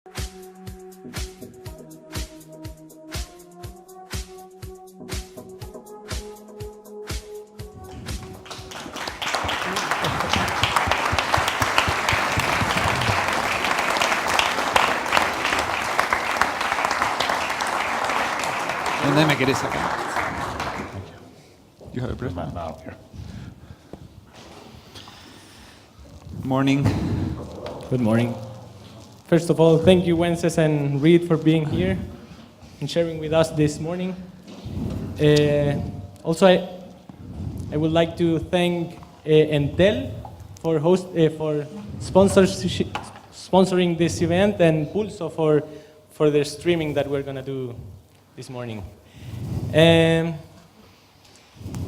¿Dónde me querés sacar? You have a breath? Here. Morning. Good morning. First of all, thank you, Wences and Reid, for being here and sharing with us this morning. Also, I would like to thank Entel for sponsoring this event, and Pulso for the streaming that we're going to do this morning.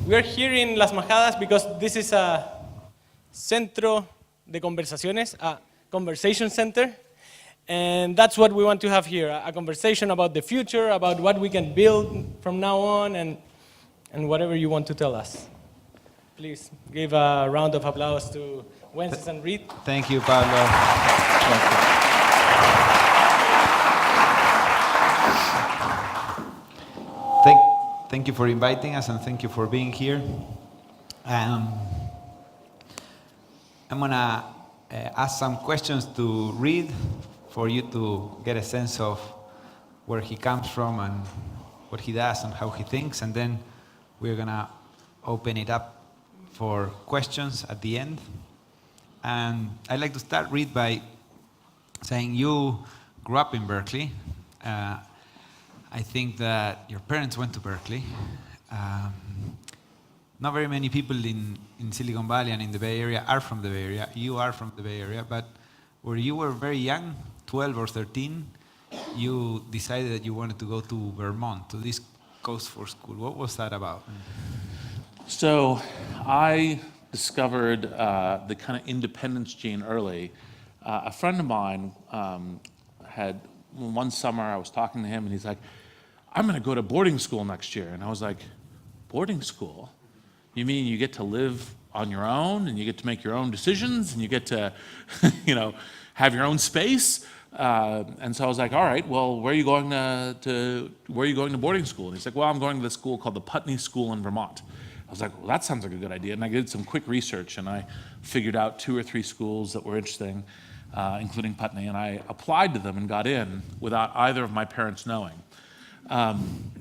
We are here in Las Majadas because this is a Centro de Conversaciones, a conversation center, and that's what we want to have here, a conversation about the future, about what we can build from now on, and whatever you want to tell us. Please give a round of applause to Wences and Reid. Thank you, Pablo. Thank you. Thank you for inviting us, and thank you for being here. I'm gonna ask some questions to Reid for you to get a sense of where he comes from and what he does and how he thinks, and then we're gonna open it up for questions at the end. And I'd like to start, Reid, by saying you grew up in Berkeley. I think that your parents went to Berkeley. Not very many people in Silicon Valley and in the Bay Area are from the Bay Area. You are from the Bay Area, but when you were very young, 12 or 13, you decided that you wanted to go to Vermont, to this coast for school. What was that about? So I discovered the kind of independence gene early. A friend of mine had, one summer I was talking to him and he's like, I'm gonna go to boarding school next year. And I was like, boarding school? You mean you get to live on your own and you get to make your own decisions and you get to, have your own space? And so I was like, all right, well, where are you going to boarding school? And he's like, well, I'm going to this school called the Putney School in Vermont. I was like, well, that sounds like a good idea. And I did some quick research and I figured out 2 or 3 schools that were interesting, including Putney, and I applied to them and got in without either of my parents knowing. And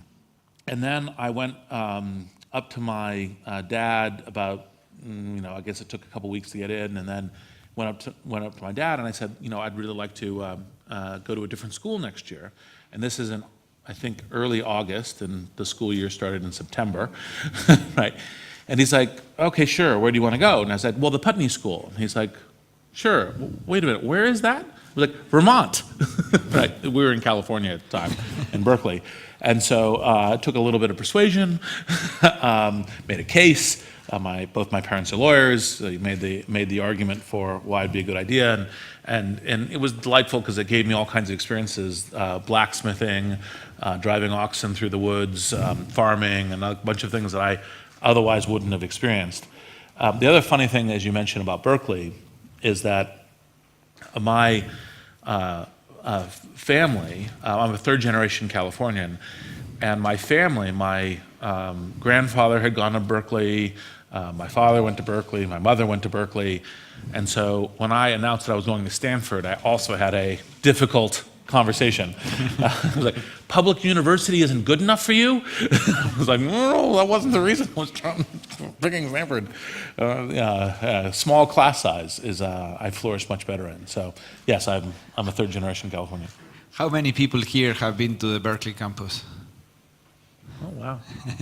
then I went up to my dad about, I guess it took a couple weeks to get in, and then went up to my dad and I said, I'd really like to go to a different school next year. And this is in, I think, early August, and the school year started in September, right? And he's like, okay, sure, where do you want to go? And I said, well, the Putney School. And he's like, sure, wait a minute, where is that? I was like, Vermont. Right, we were in California at the time, in Berkeley. And so it took a little bit of persuasion, made a case. Both my parents are lawyers, so he made the argument for why it'd be a good idea. And it was delightful because it gave me all kinds of experiences, blacksmithing, driving oxen through the woods, farming, and a bunch of things that I otherwise wouldn't have experienced. The other funny thing, as you mentioned about Berkeley, is that my family, I'm a third-generation Californian, and my family, my grandfather had gone to Berkeley, my father went to Berkeley, my mother went to Berkeley, and so when I announced that I was going to Stanford, I also had a difficult conversation. I was like, public university isn't good enough for you? I was like, no, that wasn't the reason I was picking Stanford. Small class size is I flourished much better in. So yes, I'm a third generation Californian. How many people here have been to the Berkeley campus? Oh, wow.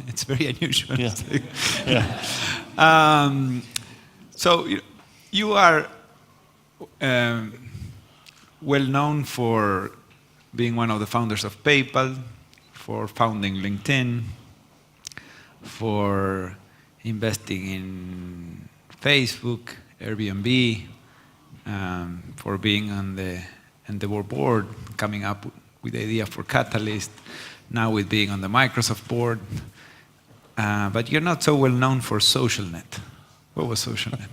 It's very unusual. Yeah. Yeah. So you are well known for being one of the founders of PayPal, for founding LinkedIn, for investing in Facebook, Airbnb, for being on the Endeavor board, coming up with the idea for Catalyst, now with being on the Microsoft board. But you're not so well known for SocialNet. What was SocialNet?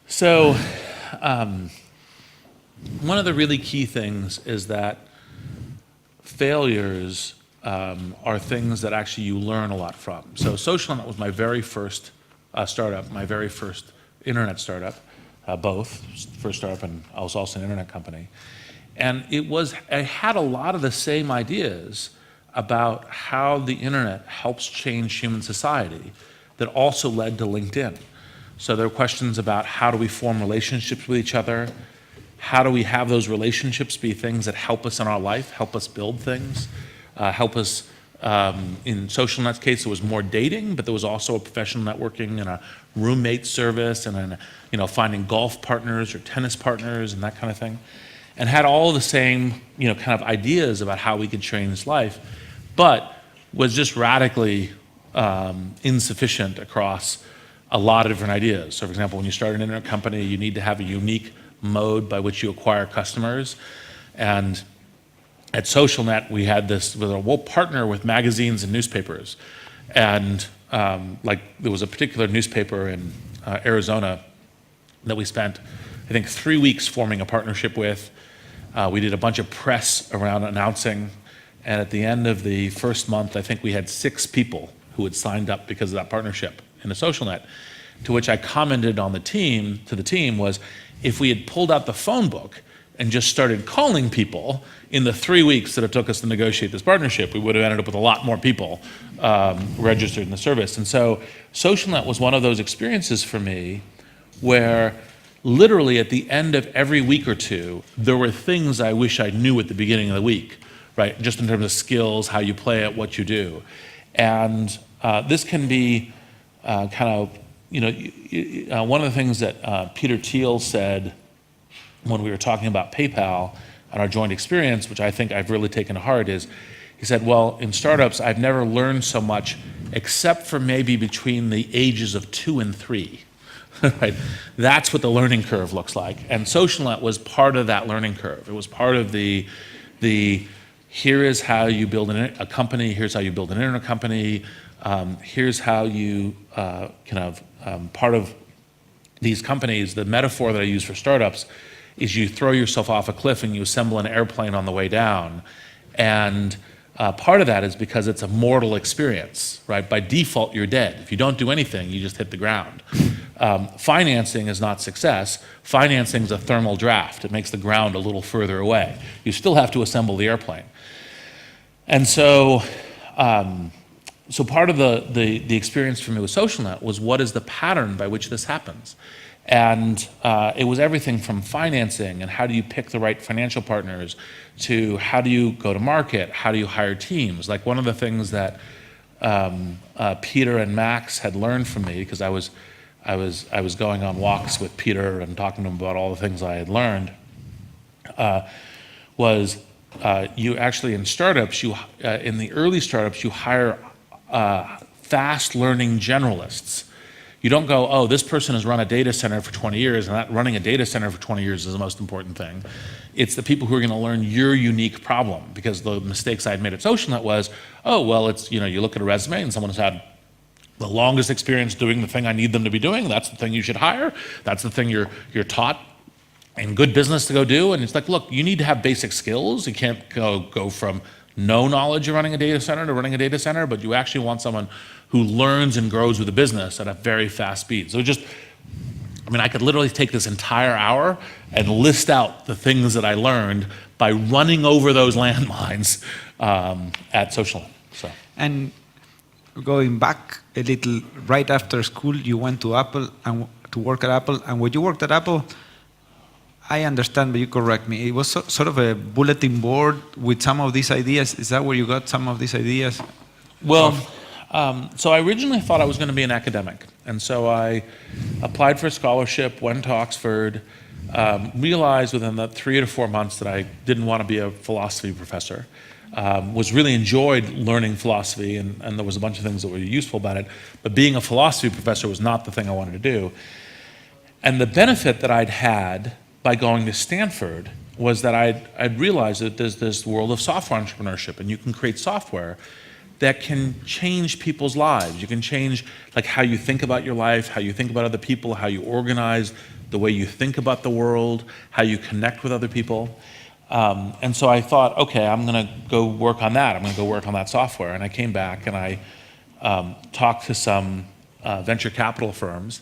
So one of the really key things is that failures are things that actually you learn a lot from. So SocialNet was my very first startup, my very first internet startup, both, first startup and I was also an internet company. And I had a lot of the same ideas about how the internet helps change human society that also led to LinkedIn. So there were questions about how do we form relationships with each other? How do we have those relationships be things that help us in our life, help us build things, help us, in SocialNet's case, it was more dating, but there was also a professional networking and a roommate service and finding golf partners or tennis partners and that kind of thing. And had all the same, kind of ideas about how we could change life, but was just radically insufficient across a lot of different ideas. So for example, when you start an internet company, you need to have a unique mode by which you acquire customers. And at SocialNet, we had this, we'll partner with magazines and newspapers. And there was a particular newspaper in Arizona that we spent, I think, 3 weeks forming a partnership with. We did a bunch of press around announcing. And at the end of the first month, I think we had 6 people who had signed up because of that partnership in the SocialNet. To which I commented on the team was, if we had pulled out the phone book and just started calling people in the 3 weeks that it took us to negotiate this partnership, we would have ended up with a lot more people registered in the service. And so SocialNet was one of those experiences for me where literally at the end of every week or two, there were things I wish I knew at the beginning of the week, right? Just in terms of skills, how you play it, what you do. And this can be one of the things that Peter Thiel said when we were talking about PayPal and our joint experience, which I think I've really taken to heart, is he said, well, in startups, I've never learned so much except for maybe between the ages of 2 and 3. Right? That's what the learning curve looks like. And SocialNet was part of that learning curve. It was part of the here is how you build a company, here's how you build an internet company, here's how you part of these companies, the metaphor that I use for startups is you throw yourself off a cliff and you assemble an airplane on the way down. And part of that is because it's a mortal experience, right? By default, you're dead. If you don't do anything, you just hit the ground. Financing is not success. Financing is a thermal draft. It makes the ground a little further away. You still have to assemble the airplane. And so part of the experience for me with SocialNet was what is the pattern by which this happens? And it was everything from financing and how do you pick the right financial partners to how do you go to market, how do you hire teams? Like one of the things that Peter and Max had learned from me, because I was going on walks with Peter and talking to him about all the things I had learned, was you actually in startups, in the early startups, you hire fast learning generalists. You don't go, oh, this person has run a data center for 20 years, and that running a data center for 20 years is the most important thing. It's the people who are going to learn your unique problem, because the mistakes I had made at SocialNet was, oh, well, it's, you look at a resume and someone has had the longest experience doing the thing I need them to be doing. That's the thing you should hire. That's the thing you're taught in good business to go do. And it's like, look, you need to have basic skills. You can't go from no knowledge of running a data center to running a data center, but you actually want someone who learns and grows with the business at a very fast speed. So I could literally take this entire hour and list out the things that I learned by running over those landmines at SocialNet. So. And going back a little, right after school, you went to Apple and to work at Apple. And when you worked at Apple, I understand, but you correct me. It was sort of a bulletin board with some of these ideas. Is that where you got some of these ideas? Well, so I originally thought I was going to be an academic. And so I applied for a scholarship, went to Oxford, realized within the 3 to 4 months that I didn't want to be a philosophy professor. Was really enjoyed learning philosophy, and there was a bunch of things that were useful about it. But being a philosophy professor was not the thing I wanted to do. And the benefit that I'd had by going to Stanford was that I'd realized that there's this world of software entrepreneurship, and you can create software that can change people's lives. You can change like how you think about your life, how you think about other people, how you organize the way you think about the world, how you connect with other people. And so I thought, okay, I'm going to go work on that. I'm going to go work on that software. And I came back and I talked to some venture capital firms,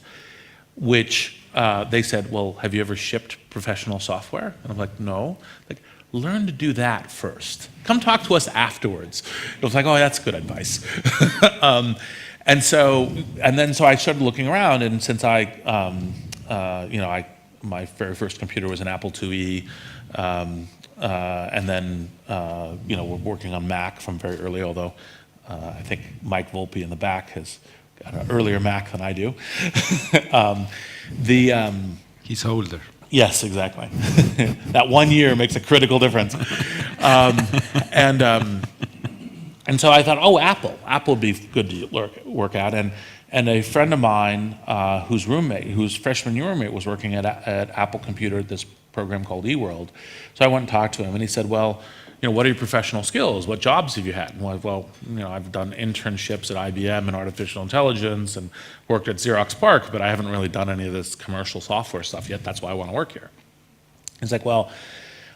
which they said, well, have you ever shipped professional software? And I'm like, no. Like, learn to do that first. Come talk to us afterwards. It was like, oh, that's good advice. And so I started looking around, and since my very first computer was an Apple IIe, and then we're working on Mac from very early, although I think Mike Volpe in the back has got an earlier Mac than I do. He's older. Yes, exactly. That 1 year makes a critical difference. And so I thought, oh, Apple would be good to work at. And a friend of mine whose freshman year roommate was working at Apple Computer at this program called eWorld. So I went and talked to him, and he said, well, what are your professional skills? What jobs have you had? And I've done internships at IBM in artificial intelligence and worked at Xerox PARC, but I haven't really done any of this commercial software stuff yet. That's why I want to work here. He's like, well,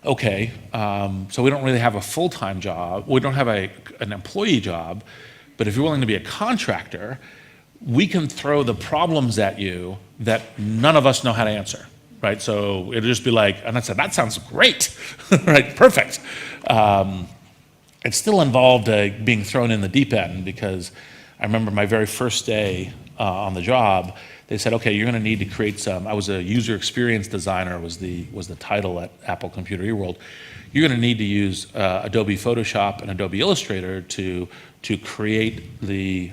okay, so we don't really have a full-time job. We don't have an employee job, but if you're willing to be a contractor, we can throw the problems at you that none of us know how to answer. Right, so it'll just be like, and I said, that sounds great, right, perfect. It still involved being thrown in the deep end, because I remember my very first day on the job, they said, okay, you're going to need to create some. I was a user experience designer, was the title at Apple Computer eWorld. You're going to need to use Adobe Photoshop and Adobe Illustrator to create the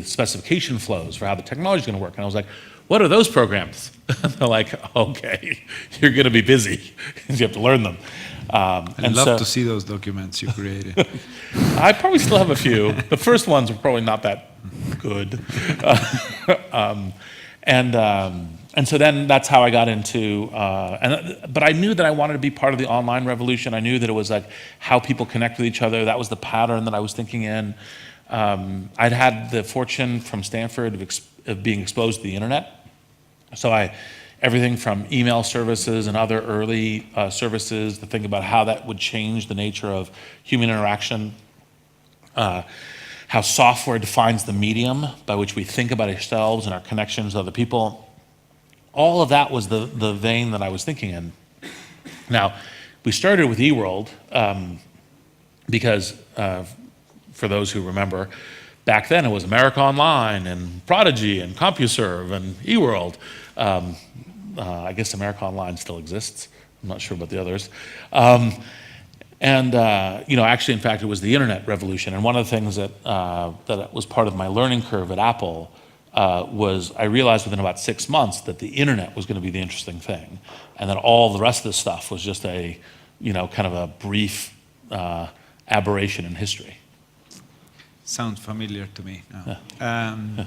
specification flows for how the technology is going to work. And I was like, what are those programs? They're like, okay, you're going to be busy because you have to learn them. I'd love to see those documents you created. I probably still have a few. The first ones were probably not that good. And so then that's how I got into, but I knew that I wanted to be part of the online revolution. I knew that it was like how people connect with each other. That was the pattern that I was thinking in. I'd had the fortune from Stanford of being exposed to the internet. So everything from email services and other early services to think about how that would change the nature of human interaction, how software defines the medium by which we think about ourselves and our connections to other people. All of that was the vein that I was thinking in. Now, we started with eWorld because, for those who remember, back then it was America Online and Prodigy and CompuServe and eWorld. I guess America Online still exists. I'm not sure about the others. Actually, in fact, it was the internet revolution. And one of the things that was part of my learning curve at Apple was I realized within about 6 months that the internet was going to be the interesting thing, and that all the rest of the stuff was just kind of a brief aberration in history. Sounds familiar to me now.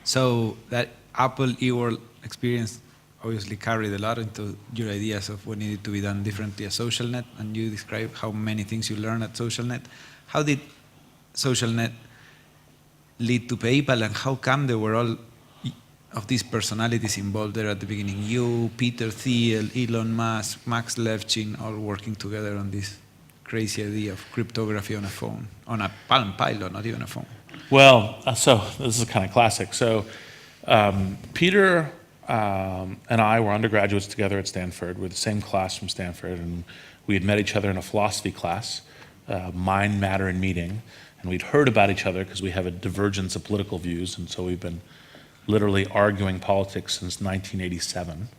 So that Apple eWorld experience obviously carried a lot into your ideas of what needed to be done differently at SocialNet, and you described how many things you learned at SocialNet. How did SocialNet lead to PayPal, and how come there were all of these personalities involved there at the beginning? You, Peter Thiel, Elon Musk, Max Levchin, all working together on this crazy idea of cryptography on a phone, on a Palm Pilot, not even a phone. Well, so this is kind of classic. So Peter and I were undergraduates together at Stanford. We're the same class from Stanford, and we had met each other in a philosophy class, Mind, Matter, and Meaning. And we'd heard about each other because we have a divergence of political views, and so we've been literally arguing politics since 1987,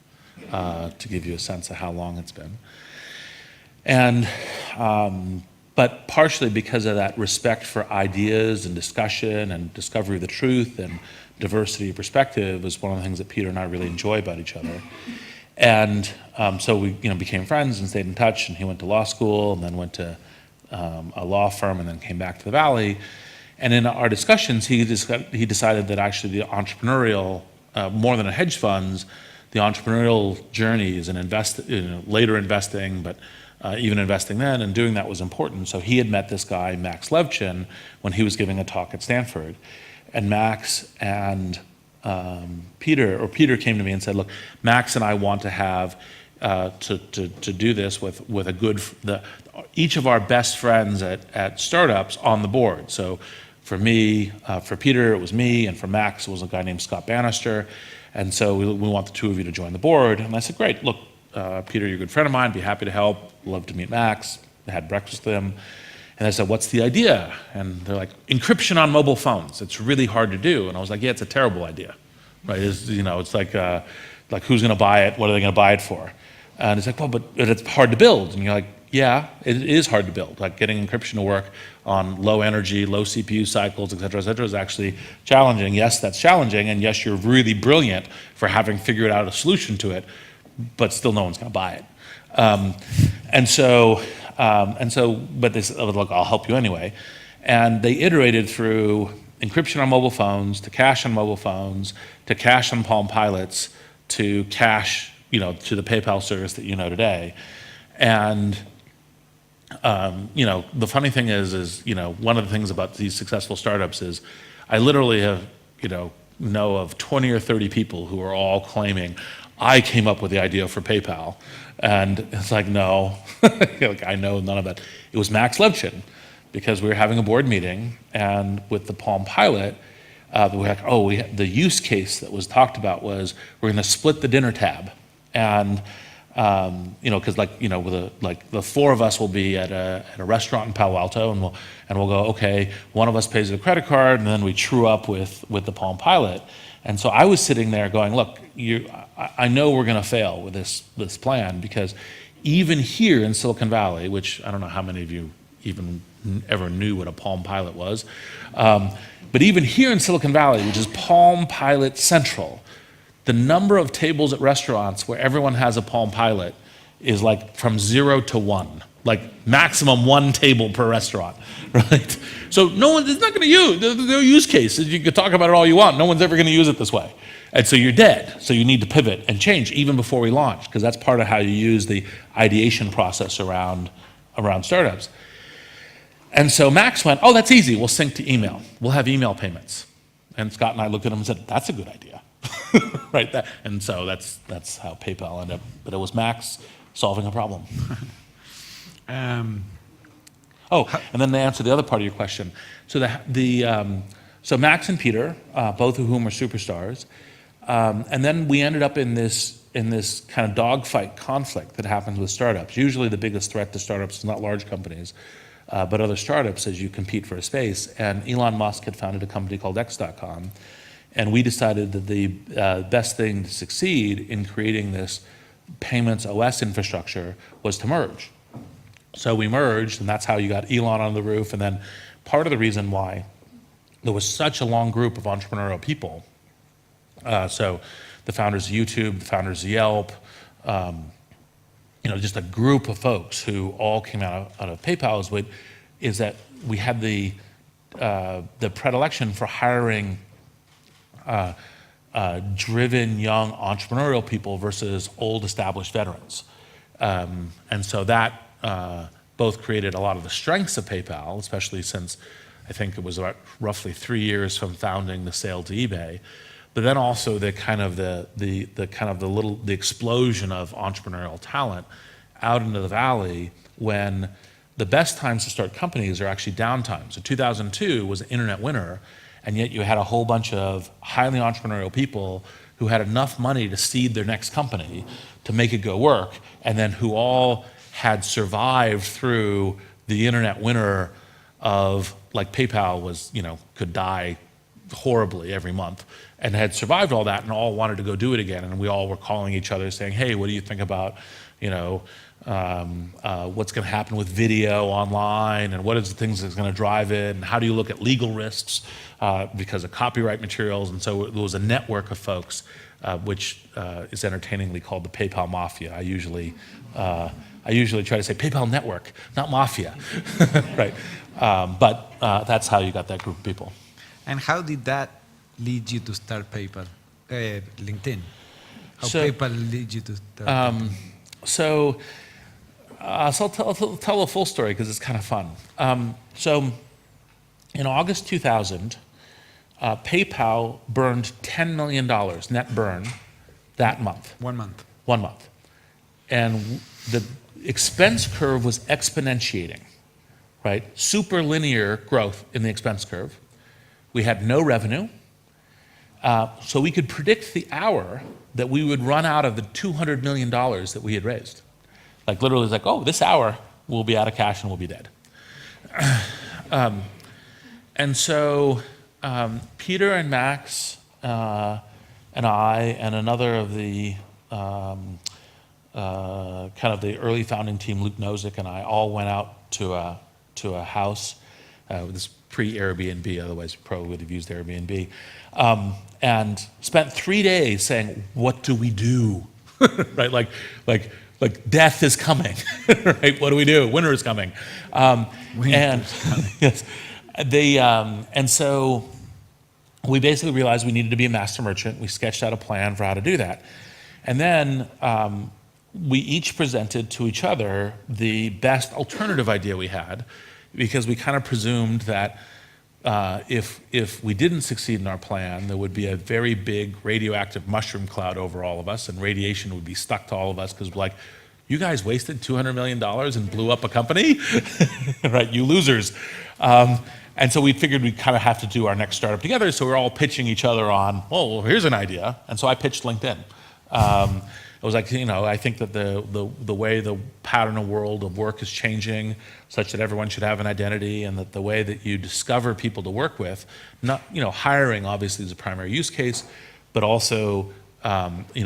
to give you a sense of how long it's been. And but partially because of that respect for ideas and discussion and discovery of the truth and diversity of perspective was one of the things that Peter and I really enjoy about each other. And so we became friends and stayed in touch, and he went to law school and then went to a law firm and then came back to the Valley. And in our discussions, he decided that actually the entrepreneurial, more than a hedge funds, the entrepreneurial journeys and later investing, but even investing then and doing that was important. So he had met this guy, Max Levchin, when he was giving a talk at Stanford. And Max and Peter came to me and said, look, Max and I want to have to do this with a good each of our best friends at startups on the board. So for me, for Peter, it was me, and for Max, it was a guy named Scott Bannister. And so we want the two of you to join the board. And I said, great, look, Peter, you're a good friend of mine, be happy to help, love to meet Max. I had breakfast with him. And I said, what's the idea? And they're like, encryption on mobile phones. It's really hard to do. And I was like, yeah, it's a terrible idea, right? It's like who's going to buy it? What are they going to buy it for? And it's like, well, but it's hard to build. And you're like, yeah, it is hard to build. Like getting encryption to work on low energy, low CPU cycles, et cetera, is actually challenging. Yes, that's challenging. And yes, you're really brilliant for having figured out a solution to it, but still no one's going to buy it. But they said, oh, look, I'll help you anyway. And they iterated through encryption on mobile phones, to cache on mobile phones, to cache on Palm Pilots, to cache, to the PayPal service that you know today. And the funny thing is one of the things about these successful startups is I literally have, know of 20 or 30 people who are all claiming, I came up with the idea for PayPal. And it's like, no, I know none of that. It was Max Levchin, because we were having a board meeting, and with the Palm Pilot, the use case that was talked about was we're going to split the dinner tab. And because the four of us will be at a restaurant in Palo Alto, and we'll go, okay, one of us pays with a credit card, and then we true up with the Palm Pilot. And so I was sitting there going, look, I know we're going to fail with this plan, because even here in Silicon Valley, which I don't know how many of you even ever knew what a Palm Pilot was, but even here in Silicon Valley, which is Palm Pilot Central, the number of tables at restaurants where everyone has a Palm Pilot is like from 0 to 1, like maximum 1 table per restaurant, right? So it's not going to use, there's no use case. You can talk about it all you want. No one's ever going to use it this way. And so you're dead. So you need to pivot and change even before we launch, because that's part of how you use the ideation process around startups. And so Max went, oh, that's easy. We'll sync to email. We'll have email payments. And Scott and I looked at him and said, that's a good idea. Right? And so that's how PayPal ended up. But it was Max solving a problem. And then to answer the other part of your question. So so Max and Peter, both of whom are superstars, and then we ended up in this kind of dogfight conflict that happens with startups. Usually the biggest threat to startups is not large companies, but other startups as you compete for a space. And Elon Musk had founded a company called X.com, and we decided that the best thing to succeed in creating this payments OS infrastructure was to merge. So we merged, and that's how you got Elon on the roof. And then part of the reason why there was such a long group of entrepreneurial people, so the founders of YouTube, the founders of Yelp, just a group of folks who all came out of PayPal is that we had the predilection for hiring driven young entrepreneurial people versus old established veterans. And so that both created a lot of the strengths of PayPal, especially since I think it was about roughly 3 years from founding the sale to eBay, but then also the explosion of entrepreneurial talent out into the valley, when the best times to start companies are actually downtime. So 2002 was an internet winter, and yet you had a whole bunch of highly entrepreneurial people who had enough money to seed their next company to make it go work, and then who all had survived through the internet winter of, like, PayPal was, could die horribly every month, and had survived all that and all wanted to go do it again. And we all were calling each other saying, hey, what do you think about, what's going to happen with video online, and what is the things that's going to drive it, and how do you look at legal risks because of copyright materials. And so there was a network of folks, which is entertainingly called the PayPal Mafia. I usually try to say PayPal Network, not Mafia, right? But that's how you got that group of people. And how did that lead you to start PayPal, LinkedIn? How PayPal lead you to start LinkedIn? So I'll tell a full story because it's kind of fun. So in August 2000, PayPal burned $10 million net burn that month. 1 month. 1 month. And the expense curve was exponentiating, right? Super linear growth in the expense curve. We had no revenue. So we could predict the hour that we would run out of the $200 million that we had raised. Like literally, it's like, oh, this hour we'll be out of cash and we'll be dead. And so Peter and Max and I and another of the kind of the early founding team, Luke Nozick and I, all went out to a house. This pre-Airbnb, otherwise we probably would have used Airbnb, and spent 3 days saying, "What do we do?" Right, like death is coming. Right, what do we do? Winter is coming, and yes, and so we basically realized we needed to be a master merchant. We sketched out a plan for how to do that, and then we each presented to each other the best alternative idea we had, because we kind of presumed that if we didn't succeed in our plan, there would be a very big radioactive mushroom cloud over all of us, and radiation would be stuck to all of us, because we're like, you guys wasted $200 million and blew up a company? Right, you losers. And so we figured we'd kind of have to do our next startup together, so we're all pitching each other on, well, here's an idea. And so I pitched LinkedIn. It was like, I think that the way the pattern of world of work is changing, such that everyone should have an identity, and that the way that you discover people to work with, not, hiring obviously is a primary use case, but also,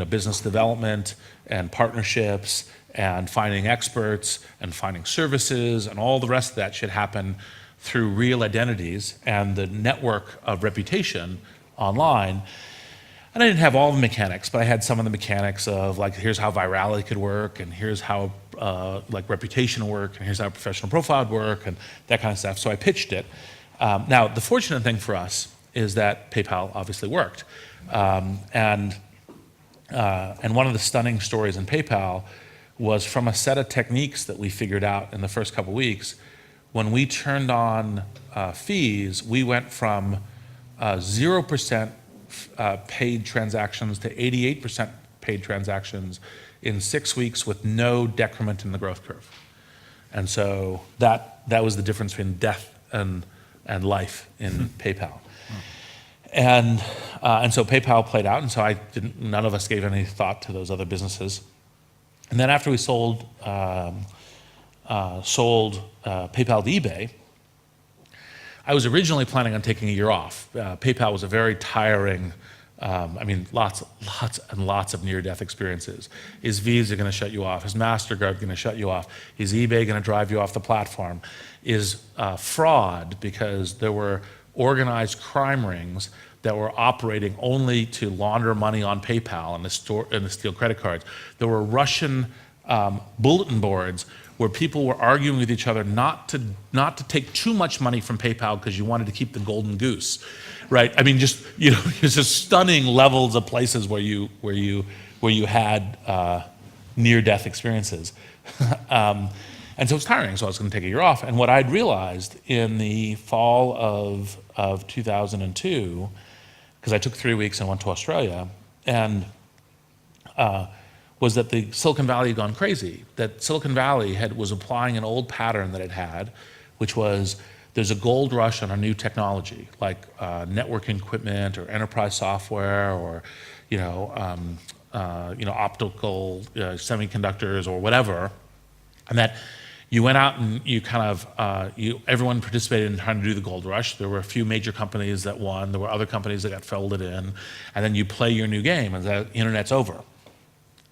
business development and partnerships and finding experts and finding services and all the rest of that should happen through real identities and the network of reputation online. And I didn't have all the mechanics, but I had some of the mechanics of like, here's how virality could work, and here's how reputation would work, and here's how professional profile would work, and that kind of stuff. So I pitched it. Now, the fortunate thing for us is that PayPal obviously worked. And one of the stunning stories in PayPal was from a set of techniques that we figured out in the first couple weeks. When we turned on fees, we went from 0% paid transactions to 88% paid transactions in 6 weeks with no decrement in the growth curve. And so that was the difference between death and life in PayPal. And so PayPal played out, and so none of us gave any thought to those other businesses. And then after we sold PayPal to eBay, I was originally planning on taking a year off. PayPal was a very tiring, lots and lots of near-death experiences. Is Visa going to shut you off? Is MasterCard going to shut you off? Is eBay going to drive you off the platform? Is fraud, because there were organized crime rings that were operating only to launder money on PayPal and to steal credit cards. There were Russian bulletin boards where people were arguing with each other not to take too much money from PayPal because you wanted to keep the golden goose, right? I mean, just it's just stunning levels of places where you had near-death experiences, and so it was tiring. So I was going to take a year off, and what I'd realized in the fall of 2002, because I took 3 weeks and went to Australia, and was that the Silicon Valley had gone crazy, that Silicon Valley was applying an old pattern that it had, which was there's a gold rush on a new technology, like networking equipment or enterprise software or optical semiconductors or whatever, and that you went out and you kind of, everyone participated in trying to do the gold rush. There were a few major companies that won, there were other companies that got folded in, and then you play your new game and the internet's over.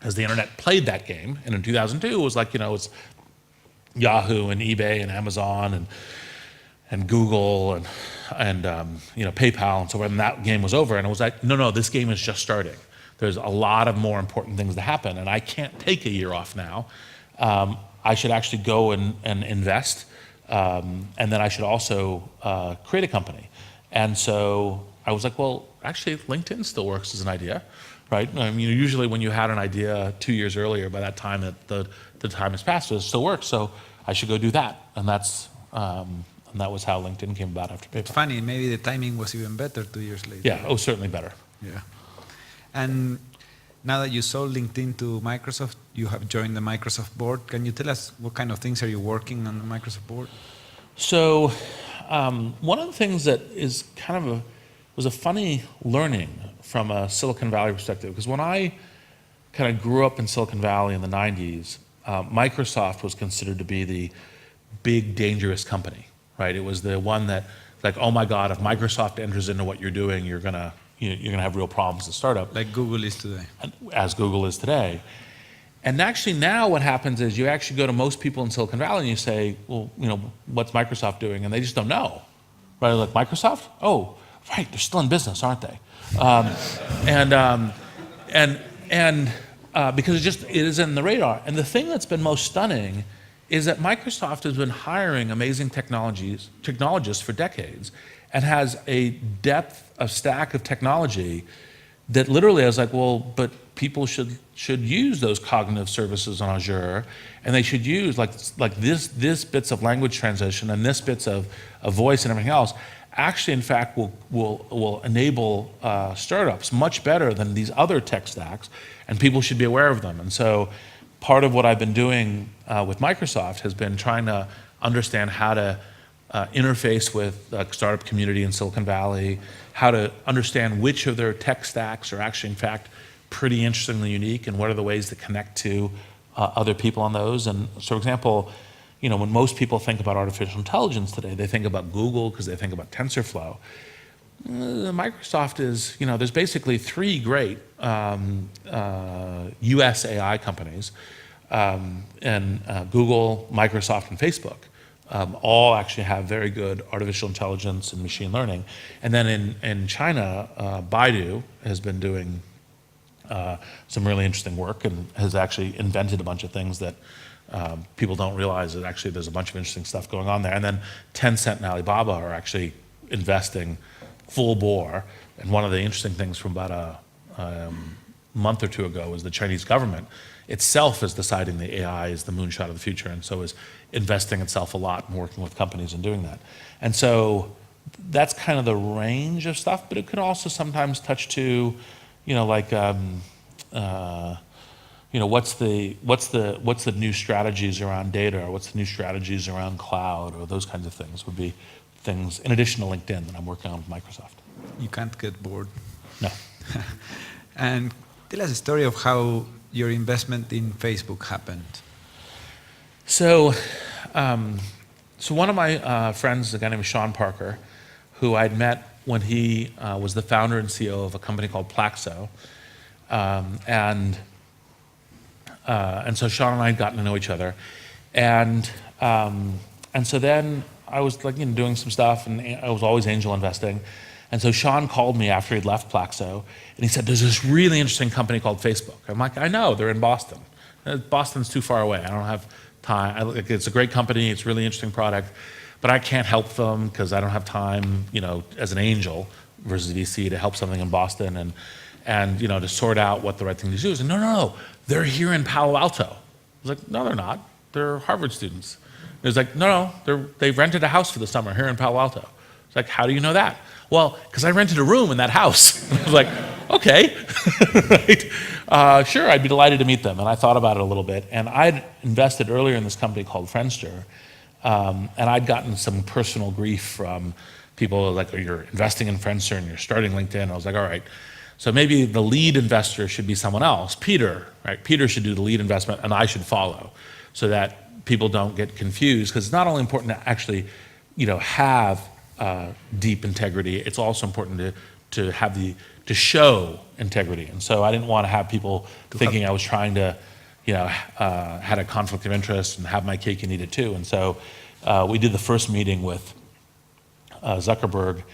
As the internet played that game, and in 2002 it was like, it's Yahoo and eBay and Amazon and Google and PayPal and so on, and that game was over, and it was like, no, this game is just starting. There's a lot of more important things to happen, and I can't take a year off now. I should actually go and invest, and then I should also create a company. And so I was like, well, actually LinkedIn still works as an idea. Right? I mean, usually when you had an idea 2 years earlier, by that time that the time has passed, it still works. So I should go do that, and that's And that was how LinkedIn came about after It's PayPal. funny, maybe the timing was even better 2 years later. Yeah, oh, certainly better. Yeah. And now that you sold LinkedIn to Microsoft, you have joined the Microsoft board. Can you tell us what kind of things are you working on the Microsoft board? So one of the things that is was a funny learning from a Silicon Valley perspective, because when I kind of grew up in Silicon Valley in the 90s, Microsoft was considered to be the big, dangerous company, right? It was the one that, like, oh my God, if Microsoft enters into what you're doing, you're gonna have real problems as a startup. Like Google is today. As Google is today. And actually now what happens is you actually go to most people in Silicon Valley and you say, well, what's Microsoft doing? And they just don't know, right? Like, Microsoft? Oh, right, they're still in business, aren't they? Because it is in the radar. And the thing that's been most stunning is that Microsoft has been hiring amazing technologists for decades and has a depth of stack of technology that literally I was like, well, but people should use those cognitive services on Azure, and they should use like this bits of language translation and this bits of voice and everything else actually, in fact, will enable startups much better than these other tech stacks, and people should be aware of them. And so part of what I've been doing with Microsoft has been trying to understand how to interface with the startup community in Silicon Valley, how to understand which of their tech stacks are actually, in fact, pretty interestingly unique, and what are the ways to connect to other people on those. And so, for example, when most people think about artificial intelligence today, they think about Google because they think about TensorFlow. Microsoft is, there's basically 3 great US AI companies, and Google, Microsoft, and Facebook. All actually have very good artificial intelligence and machine learning. And then in China, Baidu has been doing some really interesting work and has actually invented a bunch of things that people don't realize that actually there's a bunch of interesting stuff going on there. And then Tencent and Alibaba are actually investing full bore. And one of the interesting things from about a month or two ago was the Chinese government itself is deciding the AI is the moonshot of the future, and so is investing itself a lot and working with companies and doing that. And so that's kind of the range of stuff, but it could also sometimes touch to, what's the new strategies around data, or what's the new strategies around cloud, or those kinds of things would be things in addition to LinkedIn that I'm working on with Microsoft. You can't get bored. No. And tell us a story of how your investment in Facebook happened. So one of my friends, a guy named Sean Parker, who I'd met when he was the founder and CEO of a company called Plaxo, and so Sean and I had gotten to know each other, and so then I was doing some stuff, and I was always angel investing. And so Sean called me after he'd left Plaxo, and he said, there's this really interesting company called Facebook. I'm like, I know, they're in Boston. Boston's too far away. I don't have time. It's a great company. It's a really interesting product, but I can't help them because I don't have time, as an angel versus VC to help something in Boston and to sort out what the right thing to do is. And no, they're here in Palo Alto. I was like, no, they're not. They're Harvard students. It was like, no, they've rented a house for the summer here in Palo Alto. It's like, how do you know that? Well, because I rented a room in that house. I was like, okay, right? Sure, I'd be delighted to meet them. And I thought about it a little bit. And I'd invested earlier in this company called Friendster. And I'd gotten some personal grief from people like, oh, you're investing in Friendster and you're starting LinkedIn. I was like, all right, so maybe the lead investor should be someone else. Peter, right? Peter should do the lead investment and I should follow so that people don't get confused. Because it's not only important to actually, have deep integrity, it's also important to have to show integrity. And so I didn't want to have people thinking I was trying to, had a conflict of interest and have my cake and eat it too. And so we did the first meeting with Zuckerberg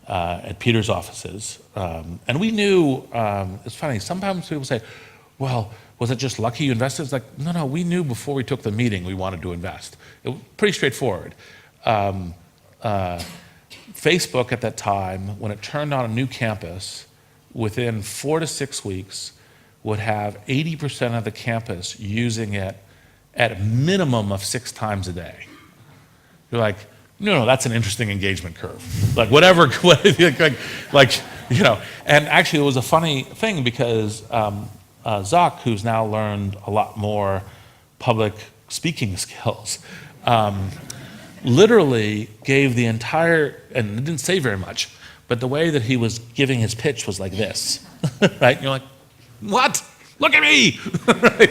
at Peter's offices. And we knew, it's funny, sometimes people say, well, was it just lucky you invested? It's like, no, we knew before we took the meeting we wanted to invest. It was pretty straightforward. Facebook at that time, when it turned on a new campus, within 4 to 6 weeks, would have 80% of the campus using it at a minimum of 6 times a day. You're like, no, that's an interesting engagement curve. Like whatever, like you know. And actually, it was a funny thing because Zuck, who's now learned a lot more public speaking skills, literally gave the entire, and didn't say very much, but the way that he was giving his pitch was like this, right? And you're like, what? Look at me, right?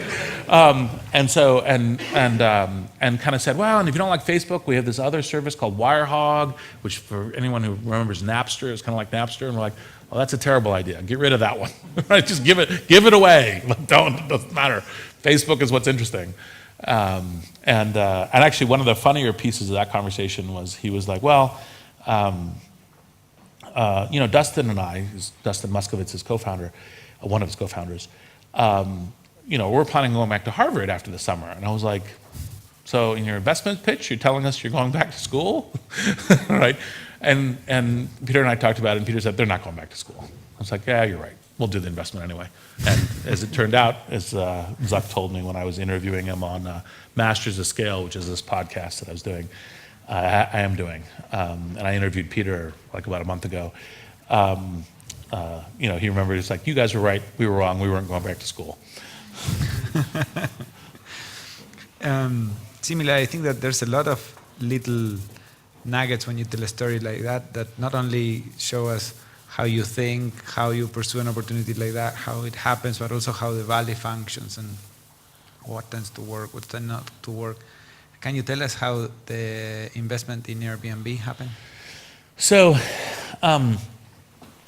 And so, and kind of said, well, and if you don't like Facebook, we have this other service called Wirehog, which for anyone who remembers Napster, is kind of like Napster. And we're like, well, that's a terrible idea. Get rid of that one, right? Just give it away. It doesn't matter. Facebook is what's interesting. And actually, one of the funnier pieces of that conversation was he was like, well, you know, Dustin and I, Dustin Muskovitz, his co-founder, one of his co-founders, you know, we're planning on going back to Harvard after the summer. And I was like, so in your investment pitch, you're telling us you're going back to school, right? And Peter and I talked about it, and Peter said, they're not going back to school. I was like, yeah, you're right. We'll do the investment anyway. And as it turned out, as Zuck told me when I was interviewing him on Masters of Scale, which is this podcast that I was doing, I am doing. And I interviewed Peter like about a month ago. You know, he remembered, it's like, you guys were right, we were wrong, we weren't going back to school. Similarly, I think that there's a lot of little nuggets when you tell a story like that, that not only show us how you think, how you pursue an opportunity like that, how it happens, but also how the valley functions and what tends to work, what tends not to work. Can you tell us how the investment in Airbnb happened? So,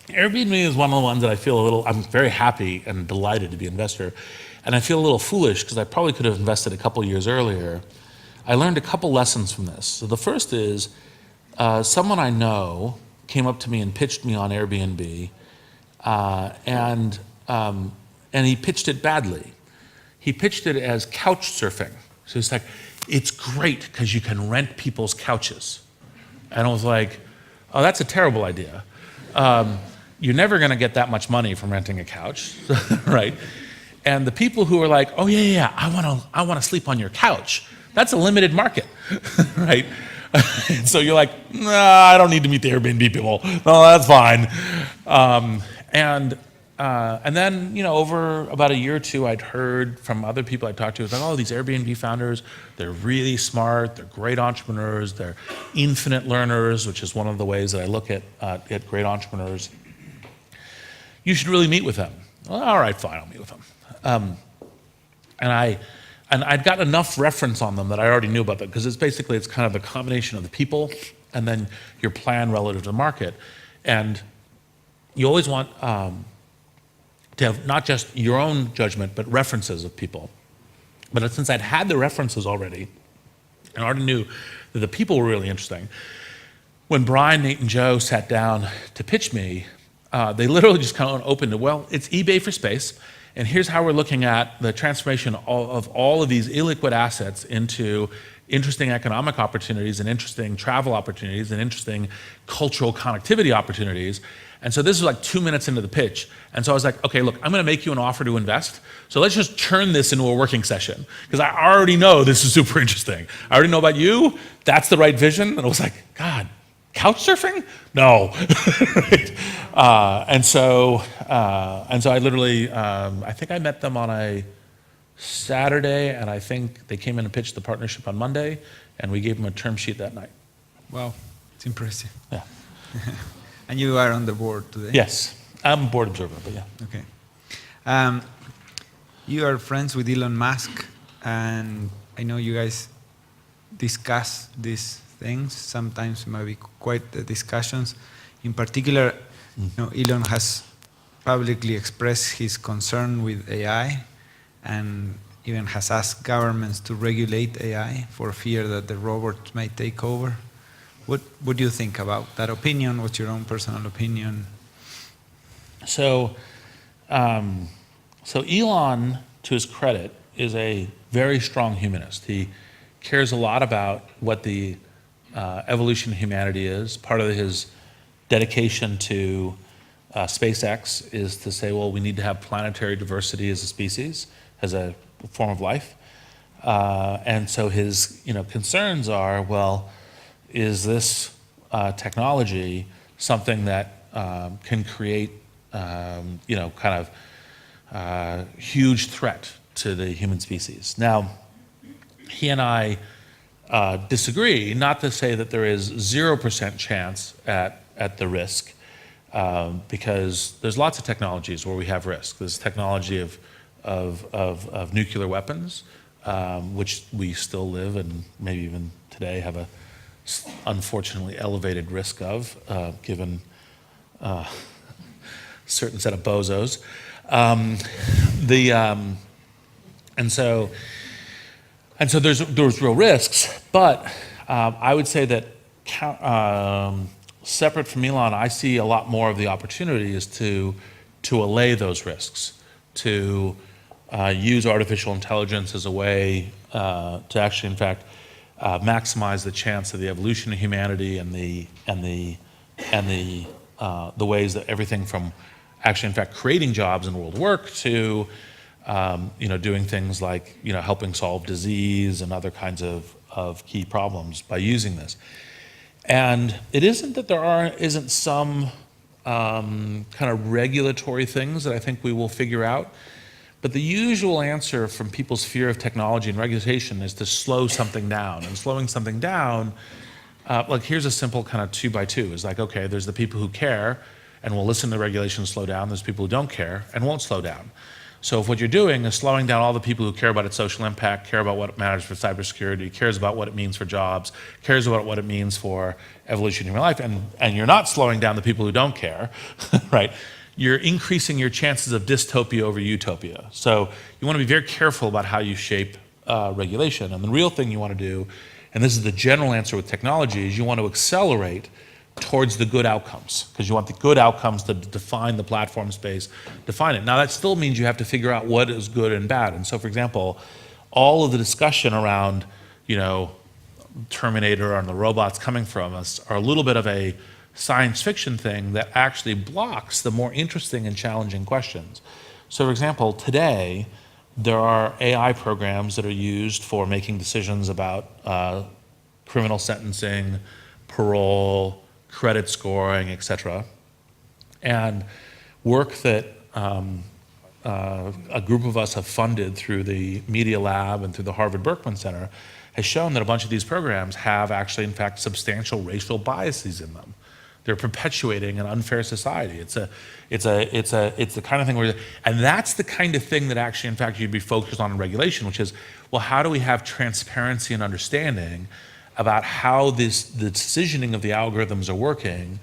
Airbnb is one of the ones that I feel a little, I'm very happy and delighted to be an investor. And I feel a little foolish because I probably could have invested a couple years earlier. I learned a couple lessons from this. So the first is, someone I know came up to me and pitched me on Airbnb, and he pitched it badly. He pitched it as couch surfing. So he's like, it's great because you can rent people's couches. And I was like, oh, that's a terrible idea. You're never going to get that much money from renting a couch, right? And the people who are like, oh yeah, I want to sleep on your couch. That's a limited market, right? So you're like, nah, I don't need to meet the Airbnb people. No, that's fine. And then, you know, over about a year or two, I'd heard from other people I talked to, it was like, oh, these Airbnb founders, they're really smart, they're great entrepreneurs, they're infinite learners, which is one of the ways that I look at great entrepreneurs. You should really meet with them. Well, all right, fine, I'll meet with them. And I'd got enough reference on them that I already knew about them, because it's kind of a combination of the people and then your plan relative to the market. And you always want to have not just your own judgment, but references of people. But since I'd had the references already, and I already knew that the people were really interesting, when Brian, Nate, and Joe sat down to pitch me, they literally just kind of opened it. Well, it's eBay for space, and here's how we're looking at the transformation of all of these illiquid assets into interesting economic opportunities and interesting travel opportunities and interesting cultural connectivity opportunities. And so this is like 2 minutes into the pitch. And so I was like, okay, look, I'm going to make you an offer to invest. So let's just turn this into a working session, because I already know this is super interesting. I already know about you. That's the right vision. And I was like, God, couch surfing? No. And so I literally, I think I met them on a Saturday, and I think they came in and pitched the partnership on Monday, and we gave them a term sheet that night. Wow, it's impressive. Yeah. And you are on the board today? Yes, I'm a board observer, but yeah. Okay. You are friends with Elon Musk, and I know you guys discuss these things. Sometimes it might be quite the discussions. In particular, you know, Elon has publicly expressed his concern with AI, and even has asked governments to regulate AI for fear that the robots may take over. What do you think about that opinion? What's your own personal opinion? So Elon, to his credit, is a very strong humanist. He cares a lot about what the evolution of humanity is. Part of his dedication to SpaceX is to say, well, we need to have planetary diversity as a species, as a form of life. And so his concerns are, well, is this technology something that can create, kind of huge threat to the human species? Now, he and I disagree, not to say that there is 0% chance at the risk, because there's lots of technologies where we have risk. There's technology of nuclear weapons, which we still live and maybe even today have a unfortunately elevated risk of, given a certain set of bozos. And so there's real risks, but I would say that separate from Elon, I see a lot more of the opportunity is to allay those risks, to use artificial intelligence as a way to actually, in fact, maximize the chance of the evolution of humanity and the ways that everything from actually, in fact, creating jobs in world work to doing things like helping solve disease and other kinds of key problems by using this. And it isn't that there isn't some kind of regulatory things that I think we will figure out, but the usual answer from people's fear of technology and regulation is to slow something down. And slowing something down, like here's a simple kind of 2x2. It's like, okay, there's the people who care and will listen to regulations slow down. There's people who don't care and won't slow down. So if what you're doing is slowing down all the people who care about its social impact, care about what matters for cybersecurity, cares about what it means for jobs, cares about what it means for evolution in your life, and you're not slowing down the people who don't care, right? You're increasing your chances of dystopia over utopia. So you want to be very careful about how you shape regulation. And the real thing you want to do, and this is the general answer with technology, is you want to accelerate towards the good outcomes, because you want the good outcomes to define the platform space, define it. Now that still means you have to figure out what is good and bad. And so, for example, all of the discussion around, Terminator and the robots coming from us are a little bit of a science fiction thing that actually blocks the more interesting and challenging questions. So, for example, today, there are AI programs that are used for making decisions about criminal sentencing, parole, credit scoring, et cetera. And work that a group of us have funded through the Media Lab and through the Harvard Berkman Center has shown that a bunch of these programs have actually, in fact, substantial racial biases in them. They're perpetuating an unfair society. It's the kind of thing where, and that's the kind of thing that actually, in fact, you'd be focused on in regulation, which is, well, how do we have transparency and understanding about how the decisioning of the algorithms are working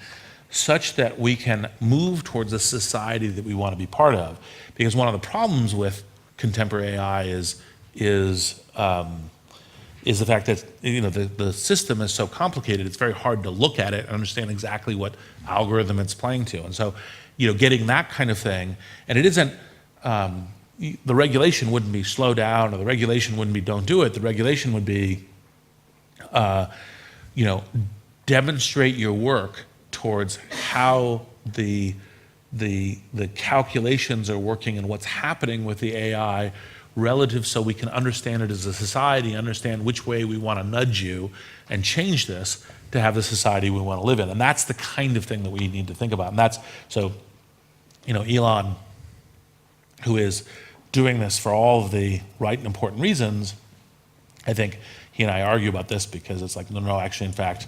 such that we can move towards a society that we want to be part of. Because one of the problems with contemporary AI is the fact that the system is so complicated, it's very hard to look at it and understand exactly what algorithm it's playing to. And so, getting that kind of thing, and it isn't, the regulation wouldn't be slow down, or the regulation wouldn't be don't do it. The regulation would be, demonstrate your work towards how the calculations are working and what's happening with the AI relative, so we can understand it as a society, understand which way we want to nudge you and change this to have the society we want to live in. And that's the kind of thing that we need to think about. And that's, so, Elon, who is doing this for all of the right and important reasons, I think he and I argue about this because it's like, no, actually, in fact,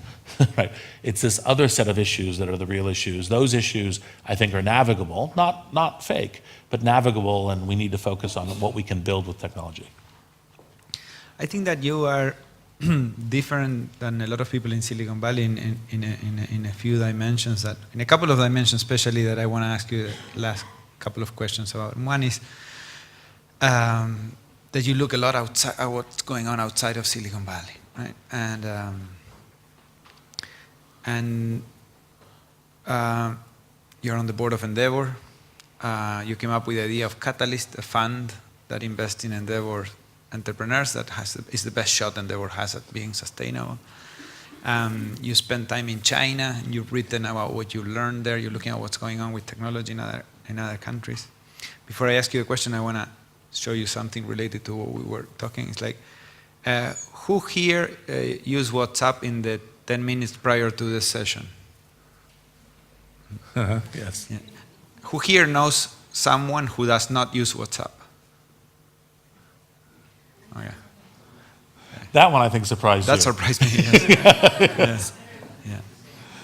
right, it's this other set of issues that are the real issues. Those issues, I think, are navigable, not fake, but navigable, and we need to focus on what we can build with technology. I think that you are different than a lot of people in Silicon Valley in a few dimensions, in a couple of dimensions especially, that I want to ask you the last couple of questions about. One is, that you look a lot outside at what's going on outside of Silicon Valley, right? And you're on the board of Endeavor. You came up with the idea of Catalyst, a fund that invests in Endeavor entrepreneurs that is the best shot Endeavor has at being sustainable. You spend time in China, and you've written about what you learned there. You're looking at what's going on with technology in other countries. Before I ask you a question, I want to show you something related to what we were talking. It's like, who here use WhatsApp in the 10 minutes prior to the session. Yes. Yeah. Who here knows someone who does not use WhatsApp? Oh yeah. That one I think surprised That you. surprised me. Yes. Yes. Yeah.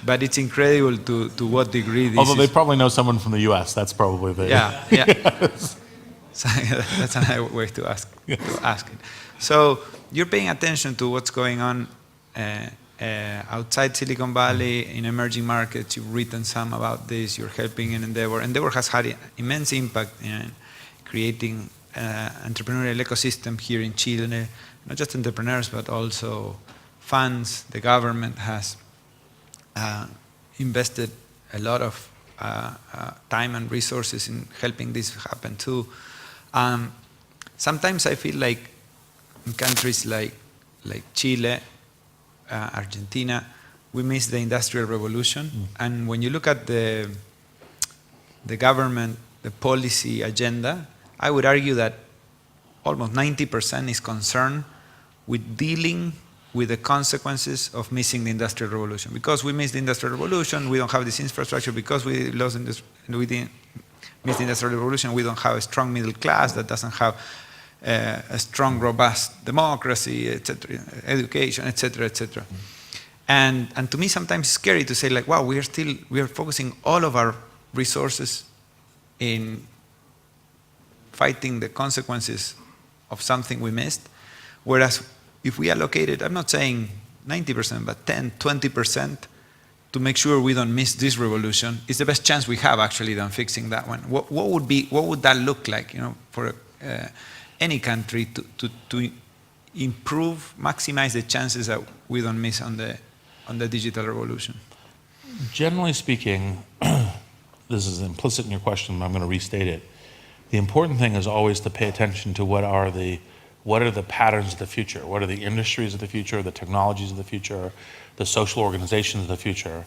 But it's incredible to what degree this Although is. they probably know someone from the U.S. That's probably the. Yeah, yeah. So, that's another way to ask it. So you're paying attention to what's going on outside Silicon Valley in emerging markets. You've written some about this. You're helping in Endeavor. Endeavor has had immense impact in creating entrepreneurial ecosystem here in Chile. Not just entrepreneurs, but also funds. The government has invested a lot of time and resources in helping this happen too. Sometimes I feel like in countries like Chile, Argentina, we miss the Industrial Revolution. And when you look at the government, the policy agenda, I would argue that almost 90% is concerned with dealing with the consequences of missing the Industrial Revolution. Because we missed the Industrial Revolution, we don't have this infrastructure. Because we didn't miss the Industrial Revolution, we don't have a strong middle class that doesn't have a strong, robust democracy, etc., education, etc., etc. And to me, sometimes it's scary to say, like, wow, we are focusing all of our resources in fighting the consequences of something we missed, whereas if we allocated, I'm not saying 90%, but 10, 20% to make sure we don't miss this revolution, it's the best chance we have actually than fixing that one. What would that look like, for any country to improve, maximize the chances that we don't miss on the digital revolution? Generally speaking, this is implicit in your question, but I'm going to restate it. The important thing is always to pay attention to what are the patterns of the future, what are the industries of the future, the technologies of the future, the social organizations of the future,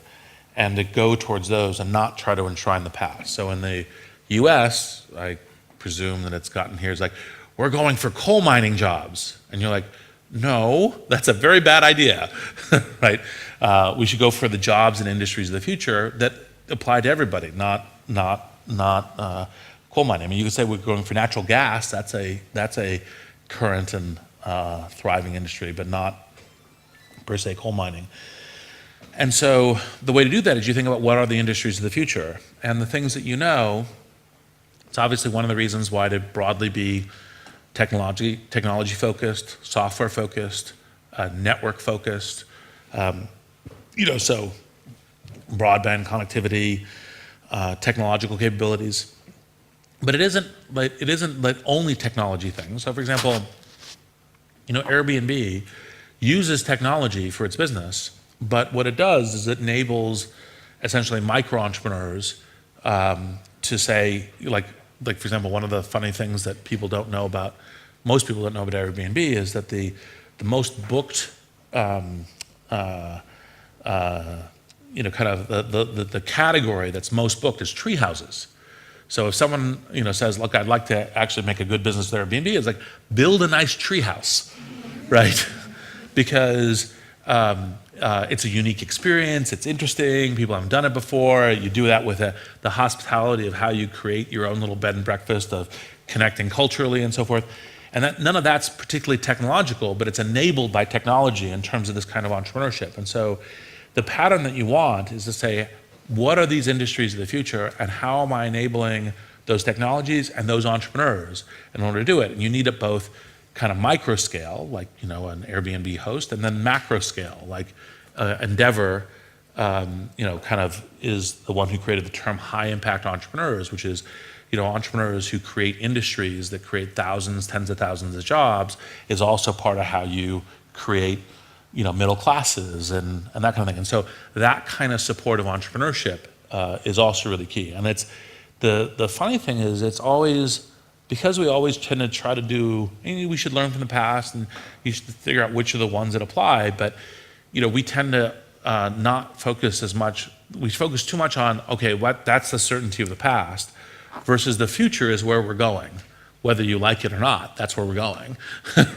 and to go towards those and not try to enshrine the past. So in the US, I presume that it's gotten here, it's like, we're going for coal mining jobs. And you're like, no, that's a very bad idea, right? We should go for the jobs and industries of the future that apply to everybody, not coal mining. I mean, you could say we're going for natural gas. That's a current and thriving industry, but not per se coal mining. And so the way to do that is you think about what are the industries of the future, and the things that it's obviously one of the reasons why to broadly be technology focused, software focused, network focused, so broadband connectivity, technological capabilities. But it isn't like only technology things. So for example, Airbnb uses technology for its business, but what it does is it enables essentially micro entrepreneurs to say, like for example, one of the funny things that most people don't know about Airbnb is that the most booked kind of the category that's most booked is tree houses. So if someone says, look, I'd like to actually make a good business with Airbnb, it's like, build a nice tree house, right? Because it's a unique experience, it's interesting, people haven't done it before, you do that with the hospitality of how you create your own little bed and breakfast, of connecting culturally and so forth. And none of that's particularly technological, but it's enabled by technology in terms of this kind of entrepreneurship. And so the pattern that you want is to say, what are these industries of the future, and how am I enabling those technologies and those entrepreneurs in order to do it? And you need it both kind of micro scale, like an Airbnb host, and then macro scale, like Endeavor, kind of is the one who created the term high impact entrepreneurs, which is entrepreneurs who create industries that create thousands, tens of thousands of jobs, is also part of how you create middle classes and that kind of thing. And so that kind of support of entrepreneurship is also really key. And it's the funny thing is, it's always, because we always tend to try to do, we should learn from the past and you should figure out which are the ones that apply, but we tend to not focus as much, we focus too much on, okay, that's the certainty of the past, versus the future is where we're going. Whether you like it or not, that's where we're going,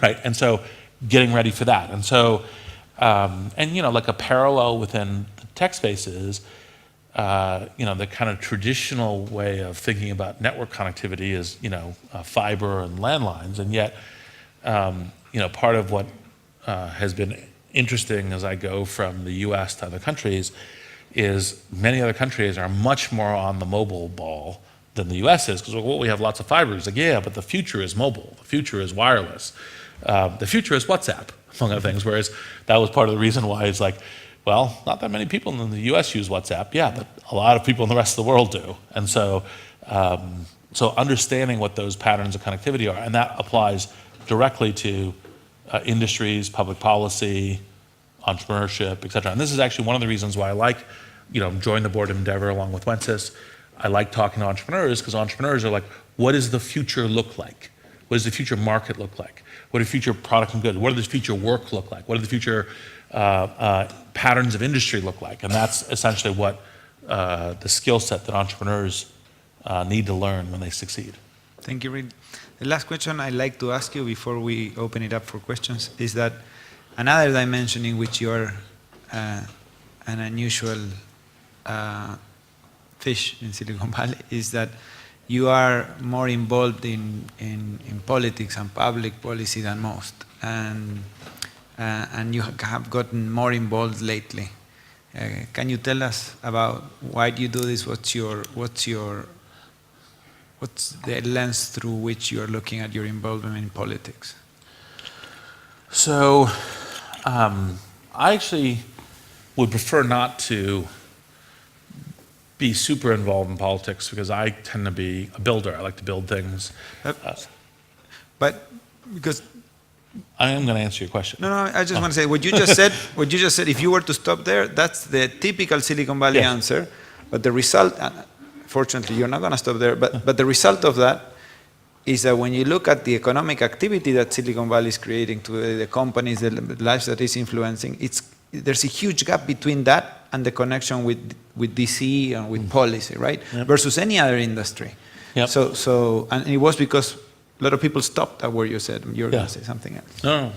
right? And so getting ready for that. And so And like a parallel within the tech space is, the kind of traditional way of thinking about network connectivity is, fiber and landlines. And yet, part of what has been interesting as I go from the US to other countries is many other countries are much more on the mobile ball than the US is, because we have lots of fiber. It's like, yeah, but the future is mobile. The future is wireless. The future is WhatsApp, among other things, whereas that was part of the reason why it's like, well, not that many people in the US use WhatsApp, yeah, but a lot of people in the rest of the world do. And so, so understanding what those patterns of connectivity are, and that applies directly to industries, public policy, entrepreneurship, et cetera. And this is actually one of the reasons why I like, join the board of Endeavor along with Wences. I like talking to entrepreneurs because entrepreneurs are like, what does the future look like? What does the future market look like? What do future product and goods? What does the future work look like? What do the future patterns of industry look like? And that's essentially what the skill set that entrepreneurs need to learn when they succeed. Thank you, Reid. The last question I'd like to ask you before we open it up for questions is that another dimension in which you're an unusual fish in Silicon Valley is that you are more involved in politics and public policy than most, and you have gotten more involved lately. Can you tell us about why do you do this? What's the lens through which you are looking at your involvement in politics? So, I actually would prefer not to be super involved in politics because I tend to be a builder. I like to build things. But because I am going to answer your question. No, I just want to say what you just said. What you just said. If you were to stop there, that's the typical Silicon Valley Yes. answer. But the result, fortunately, you're not going to stop there. But the result of that is that when you look at the economic activity that Silicon Valley is creating to the companies, the lives that it's influencing, there's a huge gap between that and the connection with DC and with policy, right? Yep. Versus any other industry. Yep. So, and it was because a lot of people stopped at where you said you're going Yeah. to say something else. No.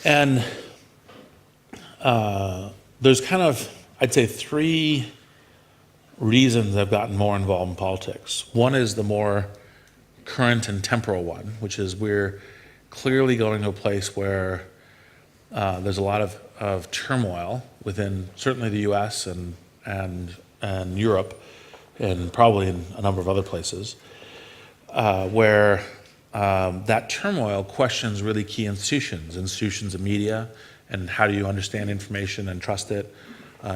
And there's kind of, I'd say, three reasons I've gotten more involved in politics. One is the more current and temporal one, which is we're clearly going to a place where there's a lot of turmoil within certainly the US and Europe, and probably in a number of other places, where that turmoil questions really key institutions of media, and how do you understand information and trust it,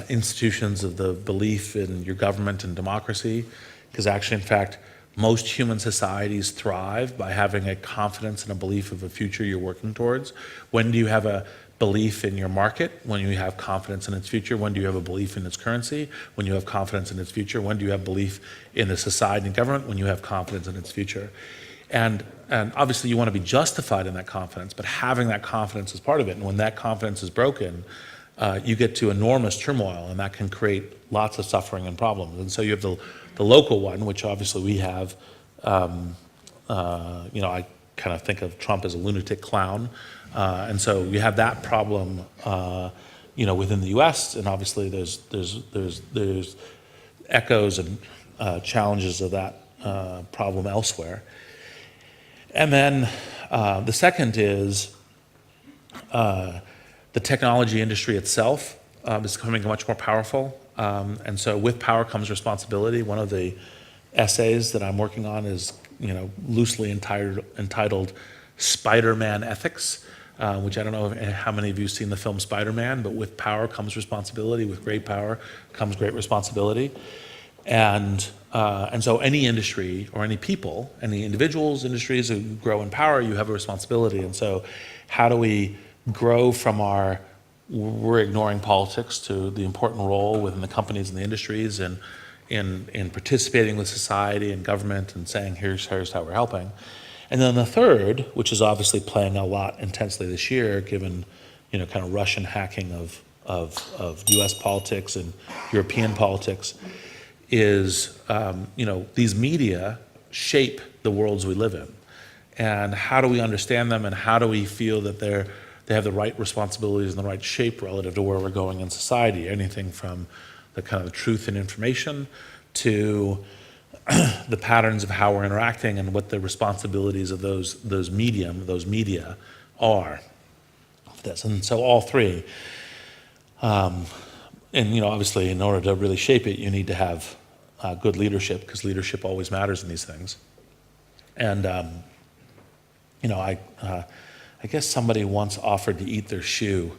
institutions of the belief in your government and democracy, because actually, in fact, most human societies thrive by having a confidence and a belief of a future you're working towards. When do you have a belief in your market? When you have confidence in its future? When do you have a belief in its currency? When you have confidence in its future? When do you have belief in the society and government? When you have confidence in its future. And obviously you want to be justified in that confidence, but having that confidence is part of it. And when that confidence is broken, you get to enormous turmoil, and that can create lots of suffering and problems. And so you have the local one, which obviously we have. I kind of think of Trump as a lunatic clown. And so you have that problem, within the U.S., and obviously there's echoes and challenges of that problem elsewhere. And then the second is the technology industry itself is becoming much more powerful, and so with power comes responsibility. One of the essays that I'm working on is, loosely entitled Spider-Man Ethics, which I don't know how many of you have seen the film Spider-Man, but with power comes responsibility. With great power comes great responsibility. And so any industry or any people, any individuals, industries who grow in power, you have a responsibility. And so how do we grow from we're ignoring politics to the important role within the companies and the industries and in participating with society and government and saying, here's how we're helping. And then the third, which is obviously playing a lot intensely this year, given kind of Russian hacking of U.S. politics and European politics, is these media shape the worlds we live in, and how do we understand them, and how do we feel that they're they have the right responsibilities and the right shape relative to where we're going in society. Anything from the kind of the truth and information to the patterns of how we're interacting and what the responsibilities of those media are. And so all three. And obviously, in order to really shape it, you need to have good leadership, because leadership always matters in these things. And I guess somebody once offered to eat their shoe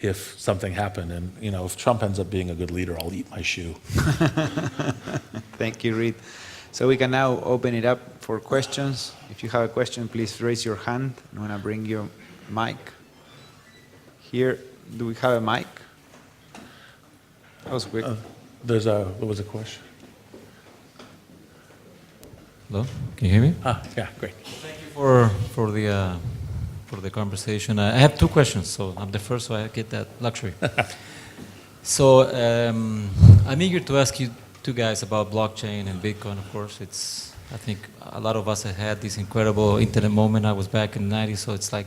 if something happened, and if Trump ends up being a good leader, I'll eat my shoe. Thank you, Reid. So we can now open it up for questions. If you have a question, please raise your hand. I'm going to bring your mic. Here, do we have a mic? That was quick. What was the question? Hello, can you hear me? Yeah, great. Thank you for the conversation. I have two questions, so I'm the first, so I get that luxury. So I'm eager to ask you two guys about blockchain and Bitcoin. Of course, I think a lot of us have had this incredible internet moment. I was back in the 90s, so it's like,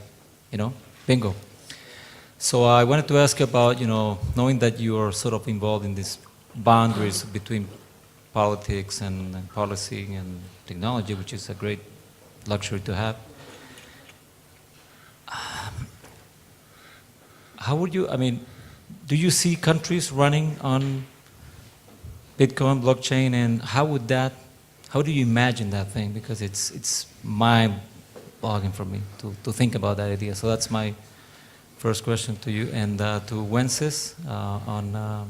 bingo. So I wanted to ask about, knowing that you are sort of involved in these boundaries between politics and policy and technology, which is a great luxury to have. How would you, do you see countries running on Bitcoin, blockchain, and how do you imagine that thing? Because it's mind-boggling for me to think about that idea. So that's my first question to you, and to Wences on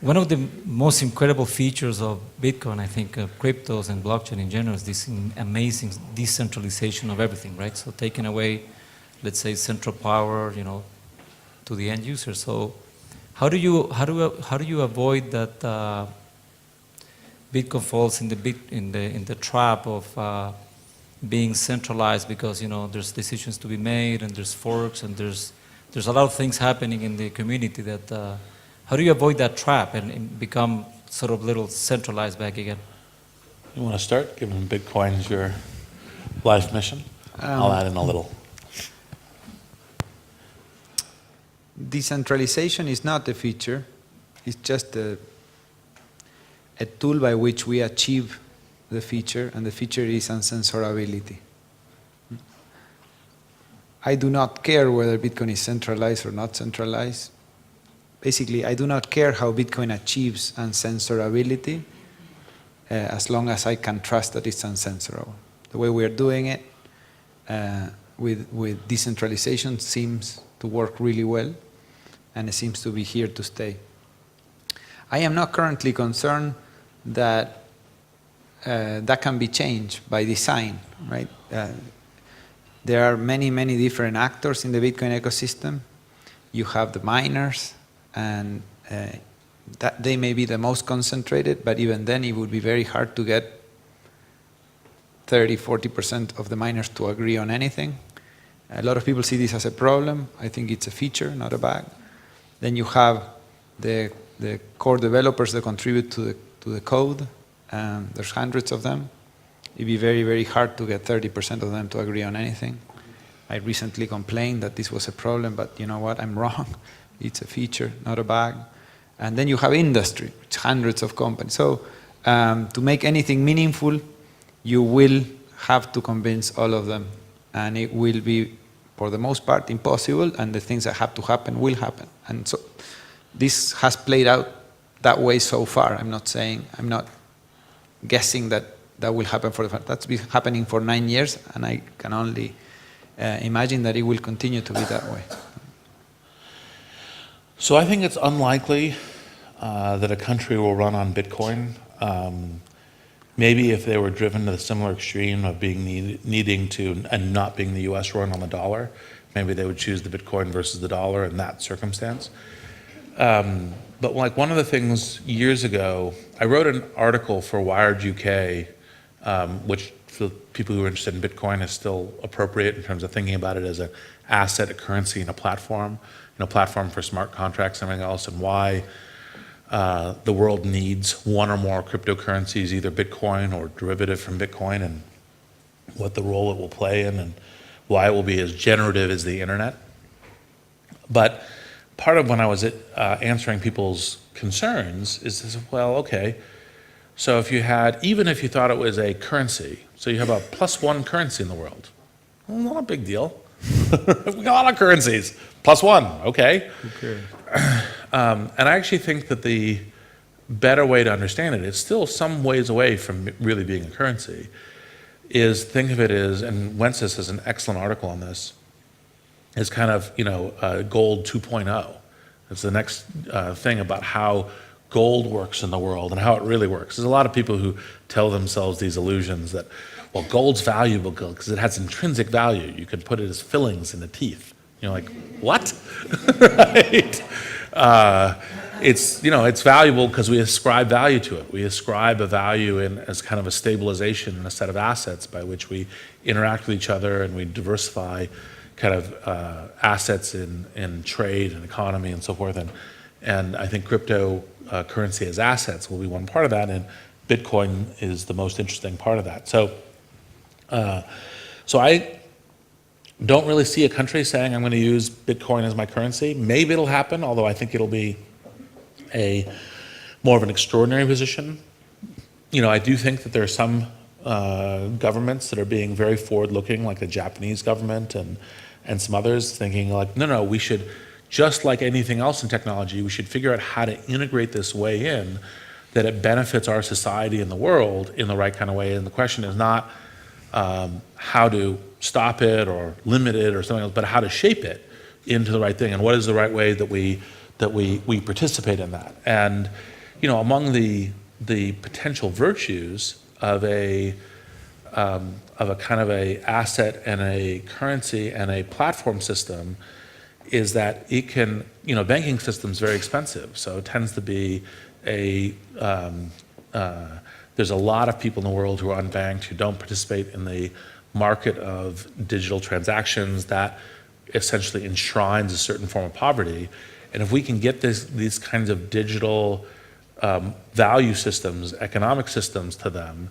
one of the most incredible features of Bitcoin, I think, cryptos and blockchain in general, is this amazing decentralization of everything, right? So taking away, let's say, central power, to the end user. So how do you avoid that Bitcoin falls in the trap of being centralized, because there's decisions to be made and there's forks and there's a lot of things happening in the community that how do you avoid that trap and become sort of little centralized back again? You want to start, given Bitcoin's your life mission? I'll add in a little. Decentralization is not a feature. It's just a tool by which we achieve the feature, and the feature is uncensorability. I do not care whether Bitcoin is centralized or not centralized. Basically, I do not care how Bitcoin achieves uncensorability as long as I can trust that it's uncensorable. The way we are doing it with decentralization seems to work really well, and it seems to be here to stay. I am not currently concerned that that can be changed by design, right? There are many, many different actors in the Bitcoin ecosystem. You have the miners, and that they may be the most concentrated, but even then it would be very hard to get 30–40% of the miners to agree on anything. A lot of people see this as a problem. I think it's a feature, not a bug. Then you have the core developers that contribute to the code. There's hundreds of them. It'd be very, very hard to get 30% of them to agree on anything. I recently complained that this was a problem, but you know what? I'm wrong. It's a feature, not a bug. And then you have industry, it's hundreds of companies. So to make anything meaningful, you will have to convince all of them. And it will be, for the most part, impossible, and the things that have to happen will happen. And so this has played out that way so far. I'm not guessing that will happen that's been happening for 9 years, and I can only imagine that it will continue to be that way. So I think it's unlikely that a country will run on Bitcoin. Maybe if they were driven to the similar extreme of being needing to, and not being the US, run on the dollar, maybe they would choose the Bitcoin versus the dollar in that circumstance. But like one of the things years ago, I wrote an article for Wired UK, which for people who are interested in Bitcoin is still appropriate in terms of thinking about it as an asset, a currency, and a platform for smart contracts and everything else, and why the world needs one or more cryptocurrencies, either Bitcoin or derivative from Bitcoin, and what the role it will play in, and why it will be as generative as the internet. But part of when I was answering people's concerns is this, well, okay, so if you had, even if you thought it was a currency, so you have a +1 currency in the world, well, not a big deal. We got a lot of currencies, +1, okay. And I actually think that the better way to understand it, it's still some ways away from really being a currency, is think of it as, and Wences has an excellent article on this, is kind of, gold 2.0. It's the next thing about how gold works in the world and how it really works. There's a lot of people who tell themselves these illusions that, well, gold's valuable because it has intrinsic value. You can put it as fillings in the teeth. You're like, what? Right? It's valuable because we ascribe value to it. We ascribe a value as kind of a stabilization in a set of assets by which we interact with each other and we diversify kind of assets in trade and economy and so forth. And I think cryptocurrency as assets will be one part of that, and Bitcoin is the most interesting part of that. So I don't really see a country saying I'm going to use Bitcoin as my currency. Maybe it'll happen, although I think it'll be more of an extraordinary position. I do think that there are some governments that are being very forward-looking, like the Japanese government and some others, thinking like, no, we should, just like anything else in technology, we should figure out how to integrate this way in that it benefits our society and the world in the right kind of way. And the question is not how to stop it or limit it or something else, but how to shape it into the right thing, and what is the right way that we participate in that. And among the potential virtues of a kind of a asset and a currency and a platform system is that it can, banking system's very expensive, so it tends to be there's a lot of people in the world who are unbanked, who don't participate in the market of digital transactions that essentially enshrines a certain form of poverty. And if we can get these kinds of digital value systems, economic systems to them,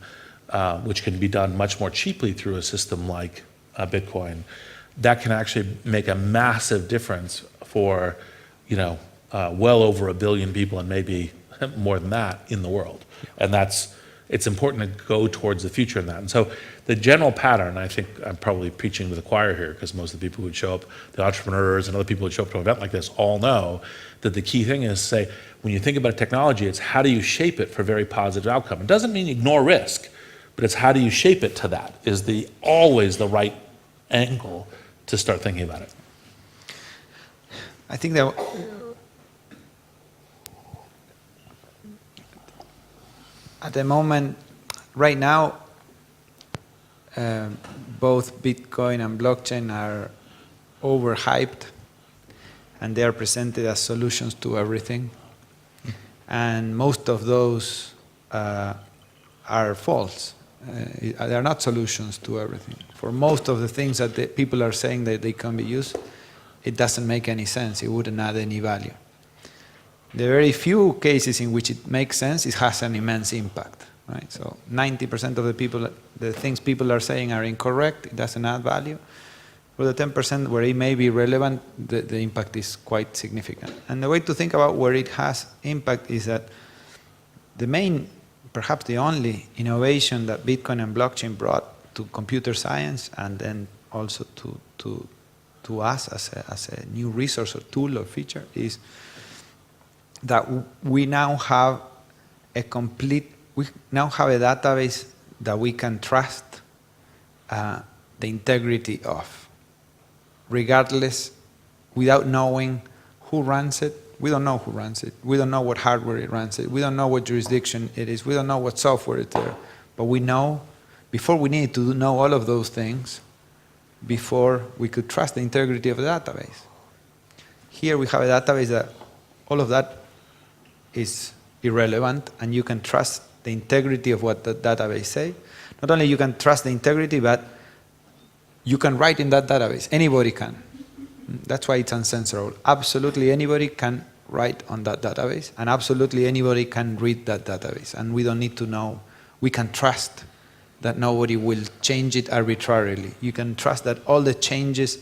which can be done much more cheaply through a system like Bitcoin, that can actually make a massive difference for, well over 1 billion people and maybe more than that in the world. And it's important to go towards the future in that. And so the general pattern, I think I'm probably preaching to the choir here, because most of the people who would show up, the entrepreneurs and other people who show up to an event like this all know that the key thing is, say, when you think about technology, it's how do you shape it for very positive outcome. It doesn't mean ignore risk, but it's how do you shape it to that is always the right angle to start thinking about it. I think that at the moment, right now, both Bitcoin and blockchain are overhyped, and they are presented as solutions to everything. And most of those are false. They are not solutions to everything. For most of the things that the people are saying that they can be used, it doesn't make any sense. It wouldn't add any value. The very few cases in which it makes sense, it has an immense impact, right? So 90% of the things people are saying are incorrect. It doesn't add value. For the 10% where it may be relevant, the impact is quite significant. And the way to think about where it has impact is that the main, perhaps the only innovation that Bitcoin and blockchain brought to computer science, and then also to us as a new resource or tool or feature, is that we now have a database that we can trust the integrity of, regardless, without knowing who runs it. We don't know who runs it. We don't know what hardware it runs it. We don't know what jurisdiction it is. We don't know what software it's there. But we know, before we need to know all of those things, before we could trust the integrity of the database. Here we have a database that all of that is irrelevant, and you can trust the integrity of what the database say. Not only you can trust the integrity, but you can write in that database. Anybody can. That's why it's uncensorable. Absolutely anybody can write on that database, and absolutely anybody can read that database. And we don't need to know. We can trust that nobody will change it arbitrarily. You can trust that all the changes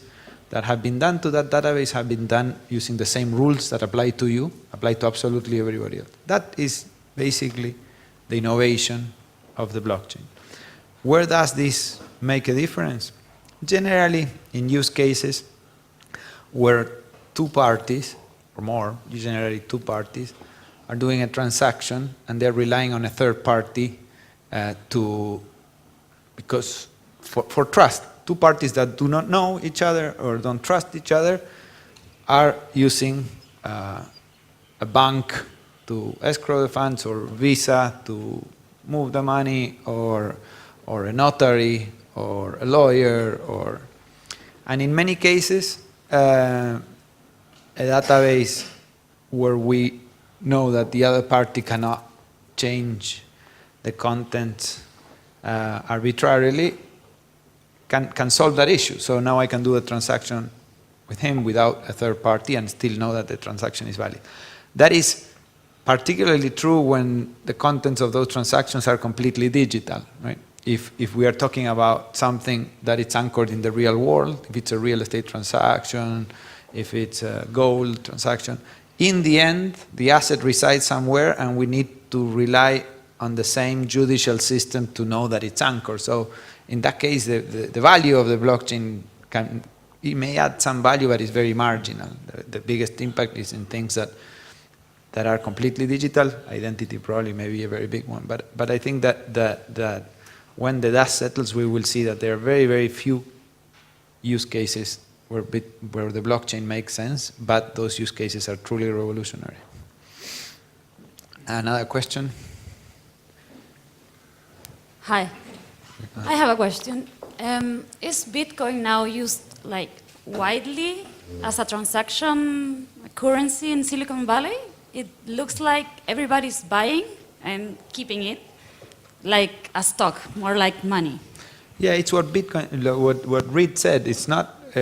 that have been done to that database have been done using the same rules that apply to you, apply to absolutely everybody else. That is basically the innovation of the blockchain. Where does this make a difference? Generally, in use cases where two parties, or more, generally two parties, are doing a transaction and they're relying on a third party for trust. Two parties that do not know each other or don't trust each other are using a bank to escrow the funds, or Visa to move the money, or a notary, or a lawyer, and in many cases, a database where we know that the other party cannot change the content arbitrarily can solve that issue. So now I can do a transaction with him without a third party and still know that the transaction is valid. That is particularly true when the contents of those transactions are completely digital, right? If we are talking about something that it's anchored in the real world, if it's a real estate transaction, if it's a gold transaction, in the end, the asset resides somewhere and we need to rely on the same judicial system to know that it's anchored. So in that case, the value of the blockchain it may add some value, but it's very marginal. The biggest impact is in things that are completely digital. Identity probably may be a very big one. But I think that when the dust settles, we will see that there are very, very few use cases where the blockchain makes sense, but those use cases are truly revolutionary. Another question? Hi, I have a question. Is Bitcoin now used like widely as a transaction currency in Silicon Valley? It looks like everybody's buying and keeping it like a stock, more like money. Yeah, it's what Bitcoin, what Reid said. It's not.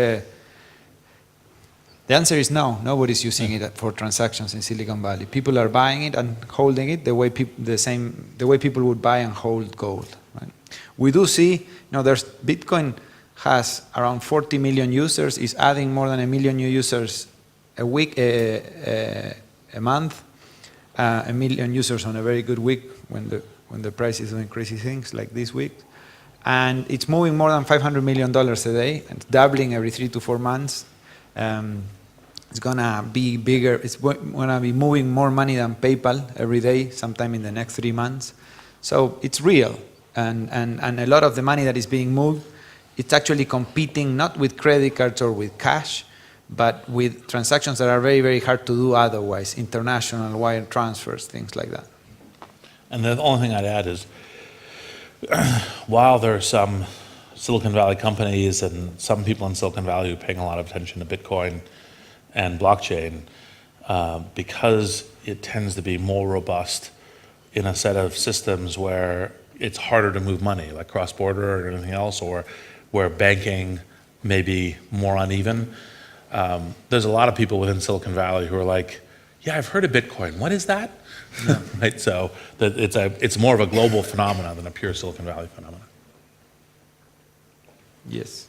The answer is no. Nobody's using it for transactions in Silicon Valley. People are buying it and holding it the way people would buy and hold gold. Right? We do see, Bitcoin has around 40 million users. Is adding more than 1 million new users a week, a month. 1 million users on a very good week when the price is doing crazy things like this week. And it's moving more than $500 million a day, and doubling every 3 to 4 months. It's gonna be bigger. It's gonna be moving more money than PayPal every day, sometime in the next 3 months. So it's real, and a lot of the money that is being moved, it's actually competing not with credit cards or with cash, but with transactions that are very, very hard to do otherwise, international wire transfers, things like that. And the only thing I'd add is, while there are some Silicon Valley companies and some people in Silicon Valley who are paying a lot of attention to Bitcoin and blockchain, because it tends to be more robust in a set of systems where it's harder to move money, like cross-border or anything else, or where banking may be more uneven. There's a lot of people within Silicon Valley who are like, yeah, I've heard of Bitcoin. What is that? Yeah. Right? So it's more of a global phenomenon than a pure Silicon Valley phenomenon. Yes.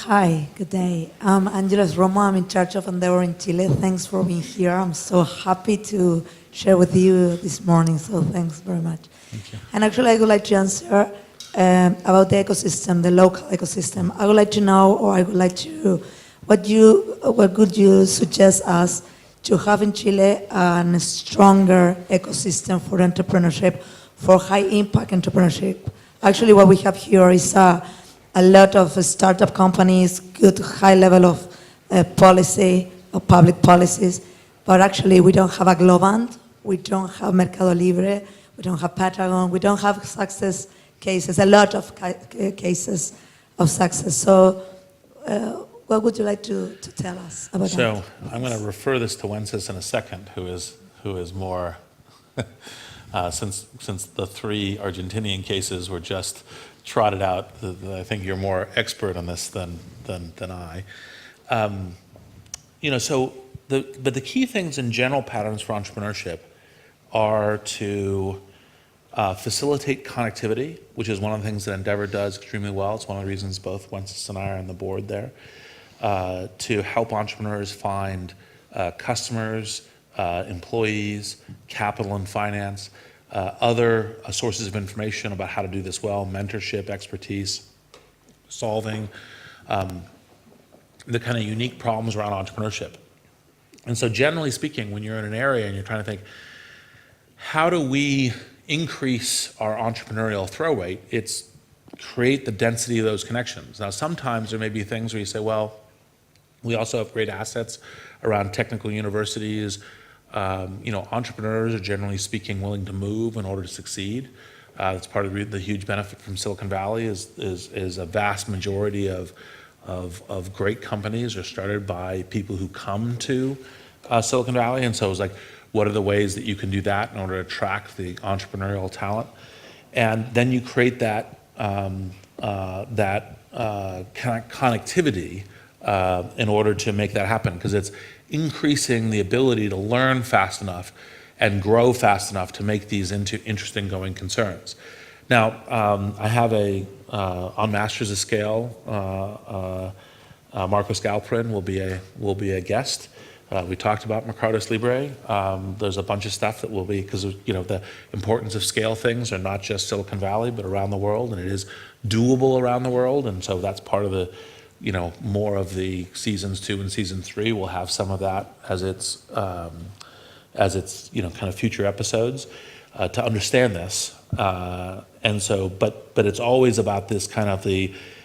Hi, good day. I'm Angeles Romo. I'm in charge of Endeavor in Chile. Thanks for being here. I'm so happy to share with you this morning, so thanks very much. Thank you. And actually, I would like to answer about the ecosystem, the local ecosystem. I would like to know, or I would like to, what could you suggest us to have in Chile a stronger ecosystem for entrepreneurship, for high-impact entrepreneurship? Actually, what we have here is a lot of startup companies, good high level of policy, of public policies, but actually we don't have a Globant, we don't have Mercado Libre, we don't have Patagon, we don't have success cases, a lot of cases of success. So what would you like to tell us about that? So I'm going to refer this to Wences in a second, who is more, since the 3 Argentinian cases were just trotted out, I think you're more expert on this than I. But the key things in general patterns for entrepreneurship are to facilitate connectivity, which is one of the things that Endeavor does extremely well. It's one of the reasons both Wences and I are on the board there, to help entrepreneurs find customers, employees, capital and finance, other sources of information about how to do this well, mentorship, expertise, solving the kind of unique problems around entrepreneurship. And so generally speaking, when you're in an area and you're trying to think, how do we increase our entrepreneurial throw rate? It's create the density of those connections. Now, sometimes there may be things where you say, well, we also have great assets around technical universities. Entrepreneurs are generally speaking willing to move in order to succeed. That's part of the huge benefit from Silicon Valley is a vast majority of great companies are started by people who come to Silicon Valley. And so it's like, what are the ways that you can do that in order to attract the entrepreneurial talent? And then you create that connectivity in order to make that happen, because it's increasing the ability to learn fast enough and grow fast enough to make these into interesting going concerns. Now, I have on Masters of Scale, Marcos Galperin will be a guest. We talked about Mercados Libre. There's a bunch of stuff that will be, because the importance of scale things are not just Silicon Valley, but around the world, and it is doable around the world. And so that's part of the, more of the seasons 2 and season 3 will have some of that as its kind of future episodes to understand this. And so, but it's always about this kind of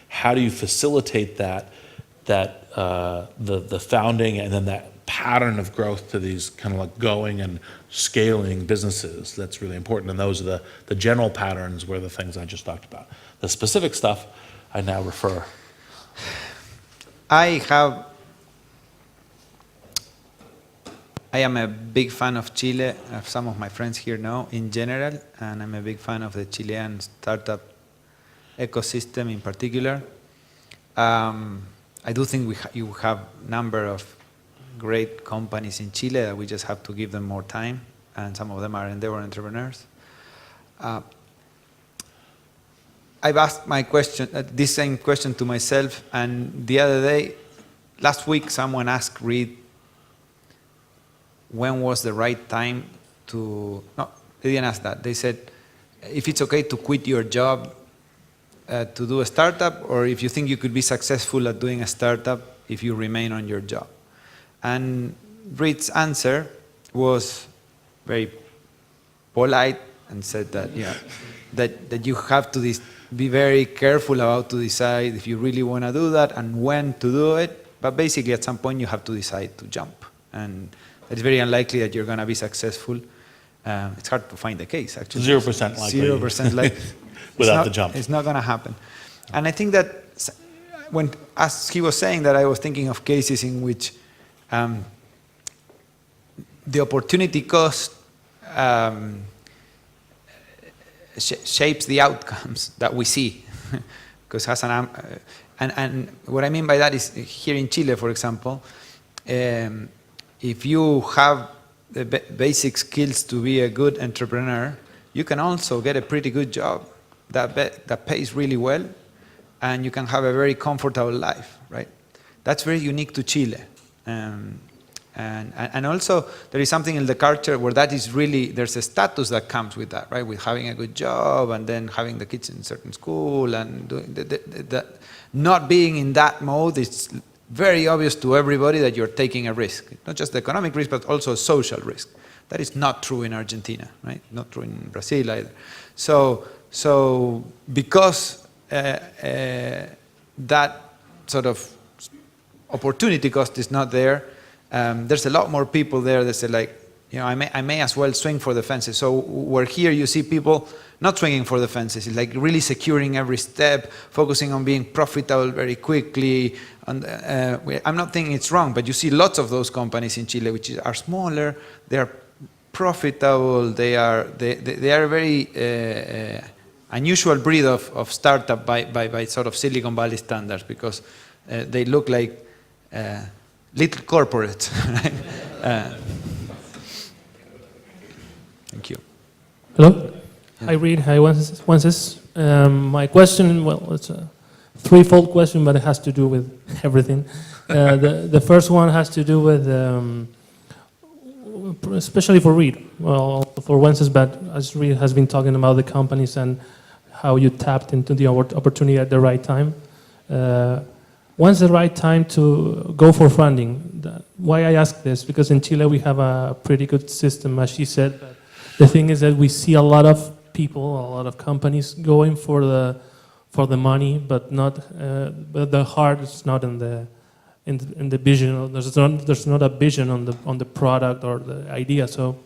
how do you facilitate the founding and then that pattern of growth to these kind of like going and scaling businesses. That's really important. And those are the general patterns were the things I just talked about. The specific stuff I now refer. I am a big fan of Chile, as some of my friends here know, in general, and I'm a big fan of the Chilean startup ecosystem in particular. I do think you have a number of great companies in Chile that we just have to give them more time, and some of them are Endeavor entrepreneurs. I've asked this same question to myself, and the other day, last week, someone asked Reid when was the right time to, no, they didn't ask that. They said, if it's okay to quit your job to do a startup, or if you think you could be successful at doing a startup if you remain on your job. And Reid's answer was very polite and said that, that you have to be very careful about to decide if you really want to do that and when to do it. But basically, at some point, you have to decide to jump. And it's very unlikely that you're going to be successul. It's hard to find the case, actually. 0% likely. 0% likely. Without the jump. It's not going to happen. And I think that as he was saying that, I was thinking of cases in which the opportunity cost shapes the outcomes that we see. Because and what I mean by that is, here in Chile, for example, if you have the basic skills to be a good entrepreneur, you can also get a pretty good job that pays really well, and you can have a very comfortable life, right? That's very unique to Chile. And also, there is something in the culture where that is really, there's a status that comes with that, right? With having a good job and then having the kids in a certain school and doing not being in that mode, it's very obvious to everybody that you're taking a risk. Not just the economic risk, but also a social risk. That is not true in Argentina, right? Not true in Brazil either. So because that sort of opportunity cost is not there, there's a lot more people there that say, like, I may as well swing for the fences. So where here you see people not swinging for the fences, it's like really securing every step, focusing on being profitable very quickly. And I'm not thinking it's wrong, but you see lots of those companies in Chile which are smaller, they are profitable, they are a very unusual breed of startup by sort of Silicon Valley standards, because they look like little corporates. Right? Thank you. Hello? Hi, Reid. Hi, Wences. My question, well, it's a threefold question, but it has to do with everything. The first one has to do with, especially for Reid, well, for Wences, but as Reid has been talking about the companies and how you tapped into the opportunity at the right time. When's the right time to go for funding? Why I ask this, because in Chile we have a pretty good system, as she said. But the thing is that we see a lot of people, a lot of companies going for the money, but not, but the heart is not in the vision. There's not a vision on the product or the idea. So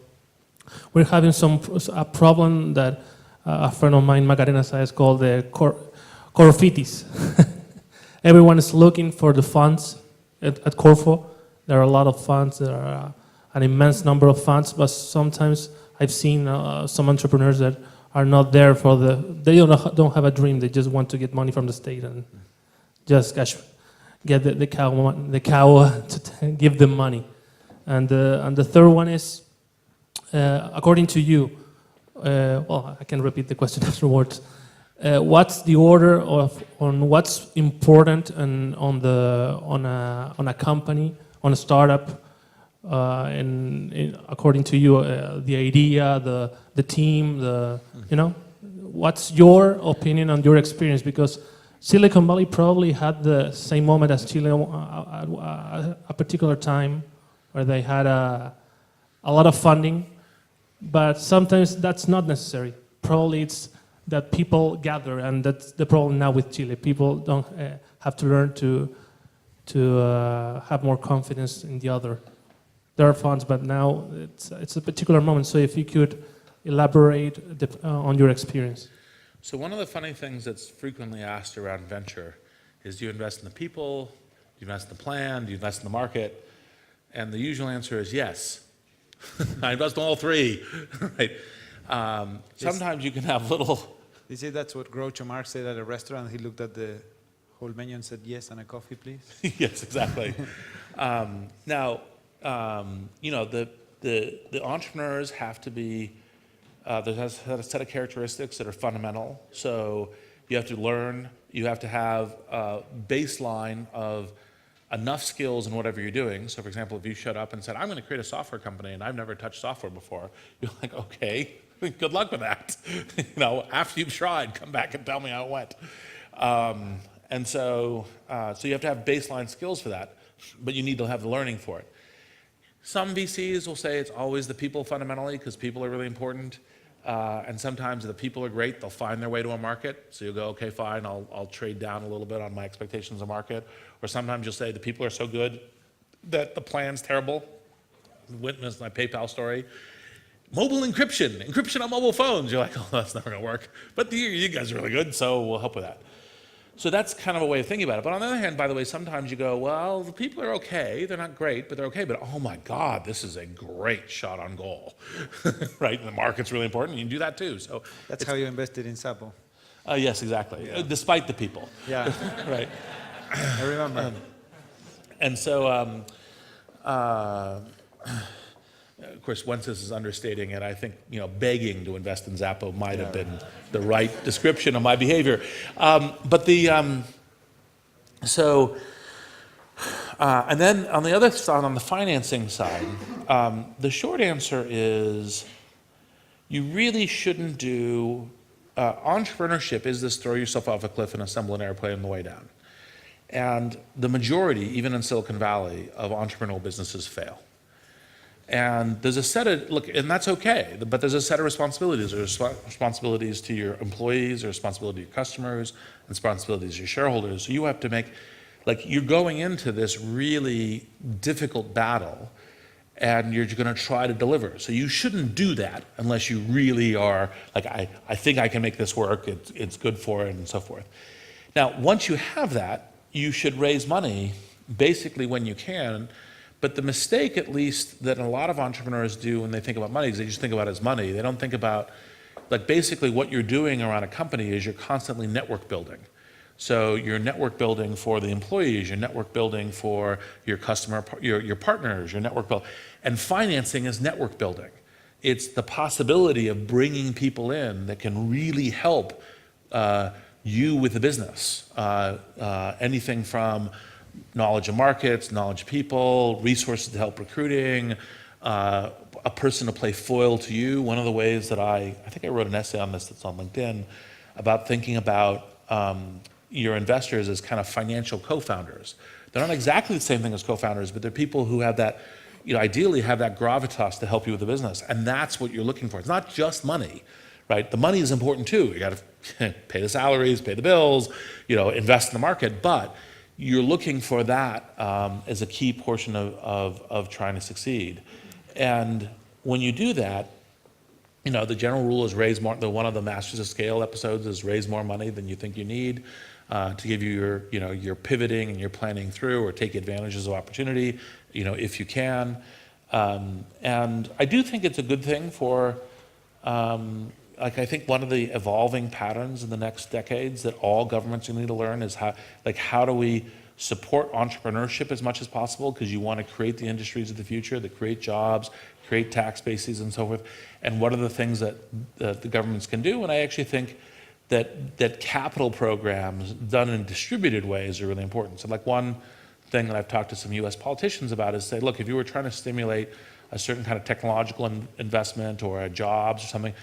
we're having a problem that a friend of mine, Macarena, says called the Corfitis. Everyone is looking for the funds at Corfo. There are a lot of funds. There are an immense number of funds, but sometimes I've seen some entrepreneurs that are not there for they don't have a dream. They just want to get money from the state and just get the cow to give them money. And the third one is, according to you, well, I can repeat the question afterwards. What's the order on what's important on a company, on a startup, according to you, the idea, the team, what's your opinion on your experience? Because Silicon Valley probably had the same moment as Chile at a particular time where they had a lot of funding, but sometimes that's not necessary. Probably it's that people gather, and that's the problem now with Chile. People don't have to learn to have more confidence in the other. There are funds, but now it's a particular moment. So if you could elaborate on your experience. So one of the funny things that's frequently asked around venture is, do you invest in the people? Do you invest in the plan? Do you invest in the market? And the usual answer is yes. I invest in all three, right? Sometimes you can have little... You see, that's what Groucho Marx said at a restaurant. He looked at the whole menu and said, yes, and a coffee, please. Yes, exactly. Now, the entrepreneurs have to be, there's a set of characteristics that are fundamental. So you have to learn, you have to have a baseline of enough skills in whatever you're doing. So for example, if you showed up and said, I'm going to create a software company and I've never touched software before, you're like, okay, good luck with that. After you've tried, come back and tell me how it went. And so you have to have baseline skills for that, but you need to have the learning for it. Some VCs will say it's always the people fundamentally, because people are really important. And sometimes the people are great, they'll find their way to a market. So you'll go, okay, fine, I'll trade down a little bit on my expectations of market. Or sometimes you'll say the people are so good that the plan's terrible. Witness my PayPal story. Mobile encryption on mobile phones. You're like, oh, that's never gonna work. But you guys are really good, so we'll help with that. So that's kind of a way of thinking about it. But on the other hand, by the way, sometimes you go, well, the people are okay. They're not great, but they're okay. But oh my God, this is a great shot on goal, right? And the market's really important. You can do that too. So That's how you invested in Sapo. Yes, exactly. Yeah. Despite the people. Yeah. Right. I remember. And so, of course, Wences is understating it. I think, begging to invest in Zappo might have been the right description of my behavior. But and then on the other side, on the financing side, the short answer is you really shouldn't do, entrepreneurship is this throw yourself off a cliff and assemble an airplane on the way down. And the majority, even in Silicon Valley, of entrepreneurial businesses fail. And there's a set of, and that's okay, but there's a set of responsibilities. There's responsibilities to your employees, there's responsibility to your customers, responsibilities to your shareholders. So you have to make, you're going into this really difficult battle and you're gonna try to deliver. So you shouldn't do that unless you really are, I think I can make this work, it's good for it, and so forth. Now, once you have that, you should raise money basically when you can. But the mistake, at least, that a lot of entrepreneurs do when they think about money is they just think about it as money. They don't think about, basically what you're doing around a company is you're constantly network building. So you're network building for the employees, you're network building for your customer, your partners, your network building. And financing is network building. it's the possibility of bringing people in that can really help you with the business. Anything from knowledge of markets, knowledge of people, resources to help recruiting, a person to play foil to you. One of the ways that I think I wrote an essay on this that's on LinkedIn, about thinking about your investors as kind of financial co-founders. They're not exactly the same thing as co-founders, but they're people who have that, ideally have that gravitas to help you with the business. And that's what you're looking for. It's not just money, right? The money is important too. You got to pay the salaries, pay the bills, invest in the market. But you're looking for that as a key portion of trying to succeed. And when you do that, the general rule is raise more. One of the Masters of Scale episodes is raise more money than you think you need to give you your pivoting and your planning through, or take advantages of opportunity, if you can. And I do think it's a good thing for, I think one of the evolving patterns in the next decades that all governments are going to need to learn is how do we support entrepreneurship as much as possible, because you want to create the industries of the future that create jobs, create tax bases and so forth. And what are the things that the governments can do? And I actually think that capital programs done in distributed ways are really important. So one thing that I've talked to some US politicians about is say, look, if you were trying to stimulate a certain kind of technological investment or jobs or something,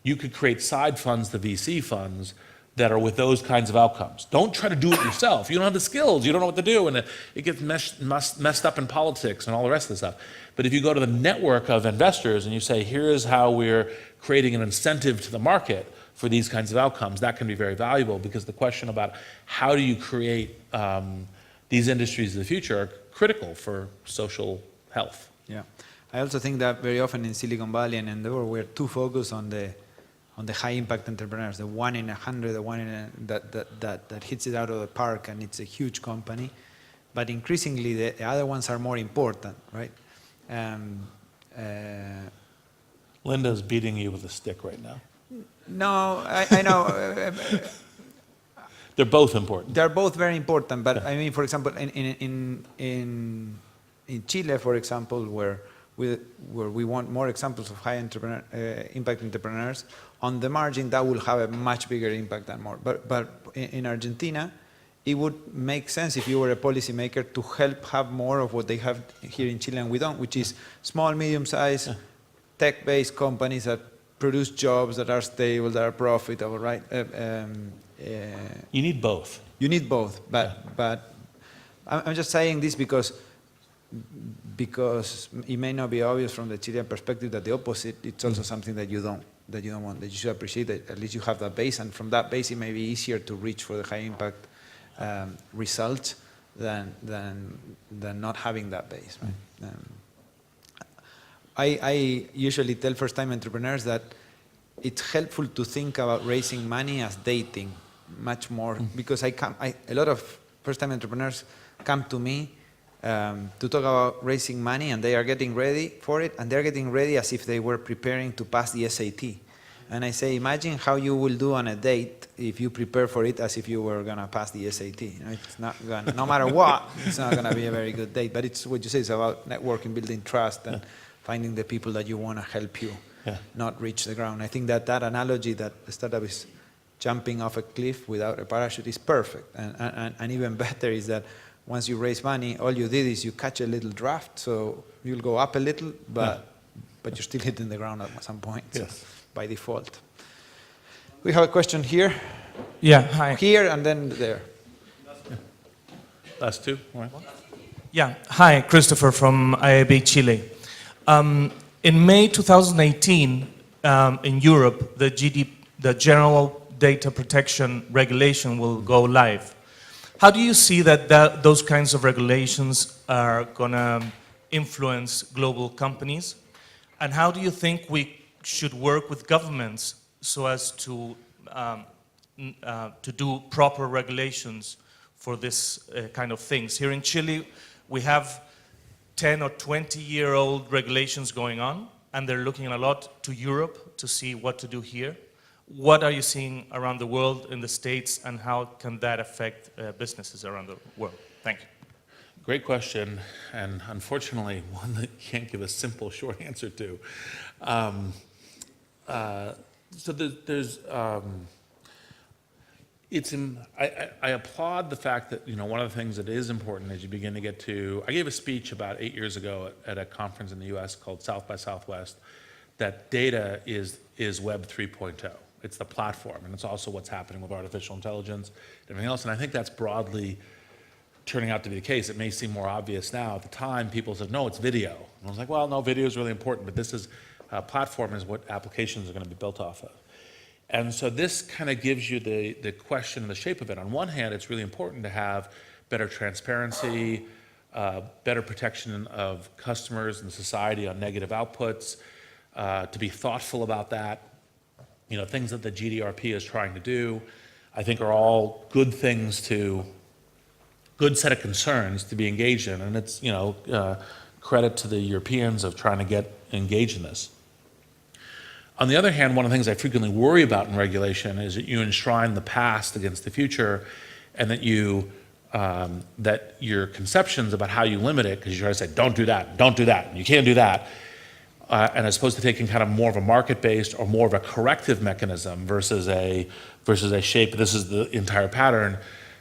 you could create side funds, the VC funds, that are with those kinds of outcomes. Don't try to do it yourself. You don't have the skills. You don't know what to do. And it gets messed up in politics and all the rest of the stuff. But if you go to the network of investors and you say, here's how we're creating an incentive to the market for these kinds of outcomes, that can be very valuable, because the question about how do you create these industries of the future are critical for social health. Yeah. I also think that very often in Silicon Valley and Endeavor, we're too focused on the high impact entrepreneurs, the 1 in 100, the 1 in that hits it out of the park, and it's a huge company. But increasingly, the other ones are more important, right? Linda's beating you with a stick right now. No, I know. They're both important. They're both very important, but I mean, for example, in Chile, for example, where we want more examples of high impact entrepreneurs, on the margin that will have a much bigger impact than more. But in Argentina, it would make sense if you were a policymaker to help have more of what they have here in Chile and we don't, which is small, medium-sized, tech-based companies that produce jobs that are stable, that are profitable, right? You need both. You need both, but I'm just saying this because it may not be obvious from the Chilean perspective that the opposite, it's also something that you don't want, that you should appreciate, that at least you have that base, and from that base it may be easier to reach for the high impact results than not having that base, right? I usually tell first-time entrepreneurs that it's helpful to think about raising money as dating much more, because a lot of first-time entrepreneurs come to me to talk about raising money, and they are getting ready for it, and they're getting ready as if they were preparing to pass the SAT. And I say, imagine how you will do on a date if you prepare for it as if you were going to pass the SAT. It's not gonna, no matter what, it's not going to be a very good date. But it's what you say, it's about networking, building trust, and finding the people that you want to help you not reach the ground. I think that analogy that the startup is jumping off a cliff without a parachute is perfect. And even better is that once you raise money, all you did is you catch a little draft, so you'll go up a little, but you're still hitting the ground at some point. So by default. We have a question here. Yeah, hi. Here and then there. Last two. Right. Yeah, hi, Christopher from IAB Chile. In May 2018, in Europe, the General Data Protection Regulation will go live. How do you see that those kinds of regulations are going to influence global companies? And how do you think we should work with governments so as to do proper regulations for this kind of things? Here in Chile, we have 10 or 20-year-old regulations going on, and they're looking a lot to Europe to see what to do here. What are you seeing around the world in the States, and how can that affect businesses around the world? Thank you. Great question, and unfortunately, one that you can't give a simple, short answer to. So there's I applaud the fact that, one of the things that is important as you begin to get to, I gave a speech about 8 years ago at a conference in the US called South by Southwest, that data is Web 3.0. It's the platform, and it's also what's happening with artificial intelligence and everything else, and I think that's broadly turning out to be the case. It may seem more obvious now. At the time, people said, no, it's video. And I was like, well, no, video is really important, but this is, platform is what applications are going to be built off of. And so this kind of gives you the question and the shape of it. On one hand, it's really important to have better transparency, better protection of customers and society on negative outputs, to be thoughtful about that. Things that the GDRP is trying to do, I think are all good things good set of concerns to be engaged in. And it's, credit to the Europeans of trying to get engaged in this. On the other hand, one of the things I frequently worry about in regulation is that you enshrine the past against the future, and that that your conceptions about how you limit it, because you try to say, don't do that, and you can't do that, and as opposed to taking kind of more of a market-based or more of a corrective mechanism versus a shape, this is the entire pattern,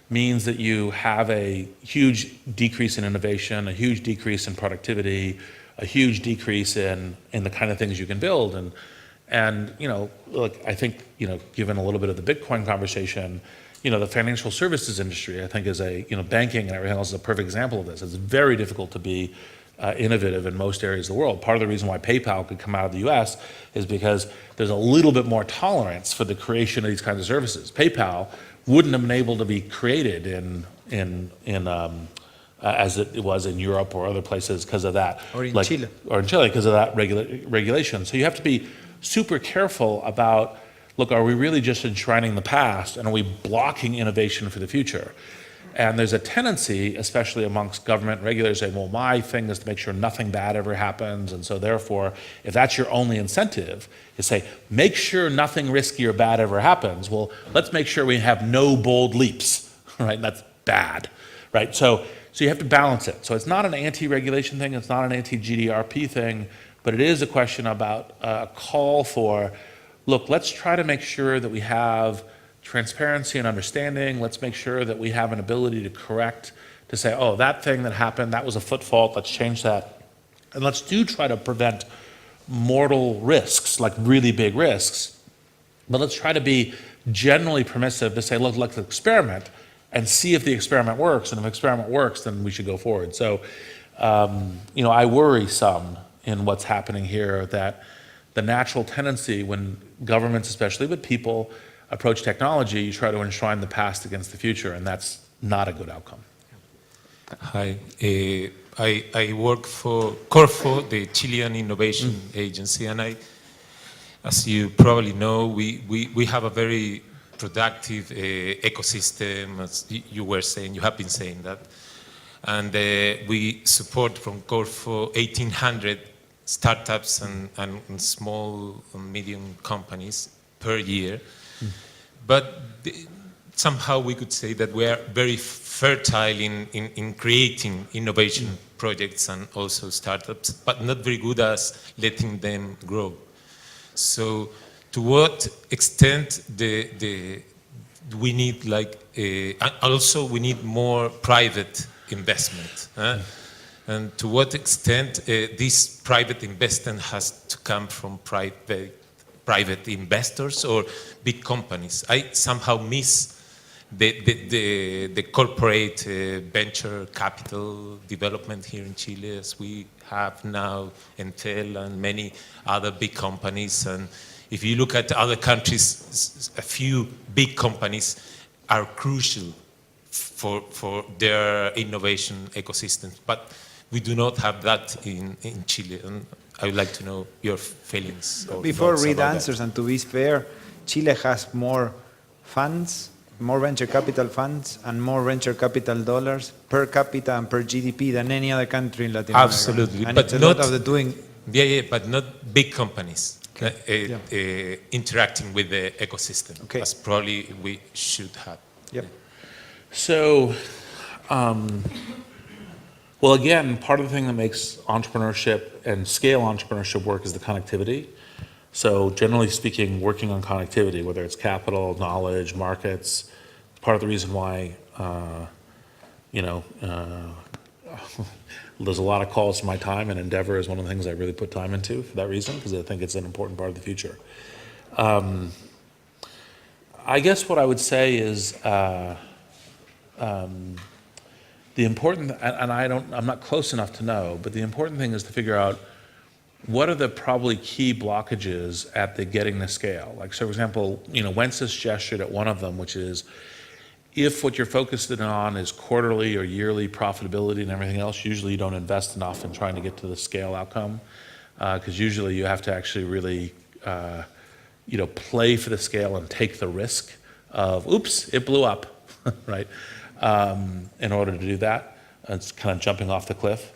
means that you have a huge decrease in innovation, a huge decrease in productivity, a huge decrease in the kind of things you can build. And look, I think, given a little bit of the Bitcoin conversation, the financial services industry, I think, is banking and everything else is a perfect example of this. It's very difficult to be innovative in most areas of the world. Part of the reason why PayPal could come out of the US is because there's a little bit more tolerance for the creation of these kinds of services. PayPal wouldn't have been able to be created as it was in Europe or other places because of that. Or in Chile. Or in Chile because of that regulation. So you have to be super careful about, look, are we really just enshrining the past, and are we blocking innovation for the future? And there's a tendency, especially amongst government regulators, saying, well, my thing is to make sure nothing bad ever happens, and so therefore, if that's your only incentive, is say, make sure nothing risky or bad ever happens. Well, let's make sure we have no bold leaps, right? And that's bad, right? So you have to balance it. So it's not an anti-regulation thing, it's not an anti-GDRP thing, but it is a question about a call for, look, let's try to make sure that we have transparency and understanding. Let's make sure that we have an ability to correct, to say, oh, that thing that happened, that was a foot fault, let's change that. And let's try to prevent mortal risks, like really big risks. But let's try to be generally permissive to say, look, let's experiment and see if the experiment works. And if the experiment works, then we should go forward. So, I worry some in what's happening here, that the natural tendency when governments, especially with people, approach technology, you try to enshrine the past against the future, and that's not a good outcome. Hi, I work for Corfo, the Chilean Innovation Agency, and as you probably know, we have a very productive ecosystem, as you were saying, you have been saying that, and we support from Corfo 1,800 startups and small and medium companies per year. But somehow we could say that we are very fertile in creating innovation projects and also startups, but not very good as letting them grow. So to what extent we need also we need more private investment. And to what extent this private investment has to come from private investors or big companies. I somehow miss the corporate venture capital development here in Chile, as we have now Entel and many other big companies. And if you look at other countries, a few big companies are crucial for their innovation ecosystems. But we do not have that in Chile. And I would like to know your feelings. Before Reid answers, and to be fair, Chile has more funds, more venture capital funds, and more venture capital dollars per capita and per GDP than any other country in Latin America. Absolutely, And but it's a not lot of the doing. Yeah, but not big companies Okay. interacting with the ecosystem, Okay. as probably we should have. Yep. So, Well, again, part of the thing that makes entrepreneurship and scale entrepreneurship work is the connectivity. So generally speaking, working on connectivity, whether it's capital, knowledge, markets, part of the reason why, there's a lot of calls for my time, and Endeavor is one of the things I really put time into for that reason, because I think it's an important part of the future. I guess what I would say is the important, and I'm not close enough to know, but the important thing is to figure out what are the probably key blockages at the getting the scale. Like, so for example, Wences gestured at one of them, which is if what you're focused on is quarterly or yearly profitability and everything else, usually you don't invest enough in trying to get to the scale outcome, because usually you have to actually really play for the scale and take the risk of, oops, it blew up, right? In order to do that, it's kind of jumping off the cliff.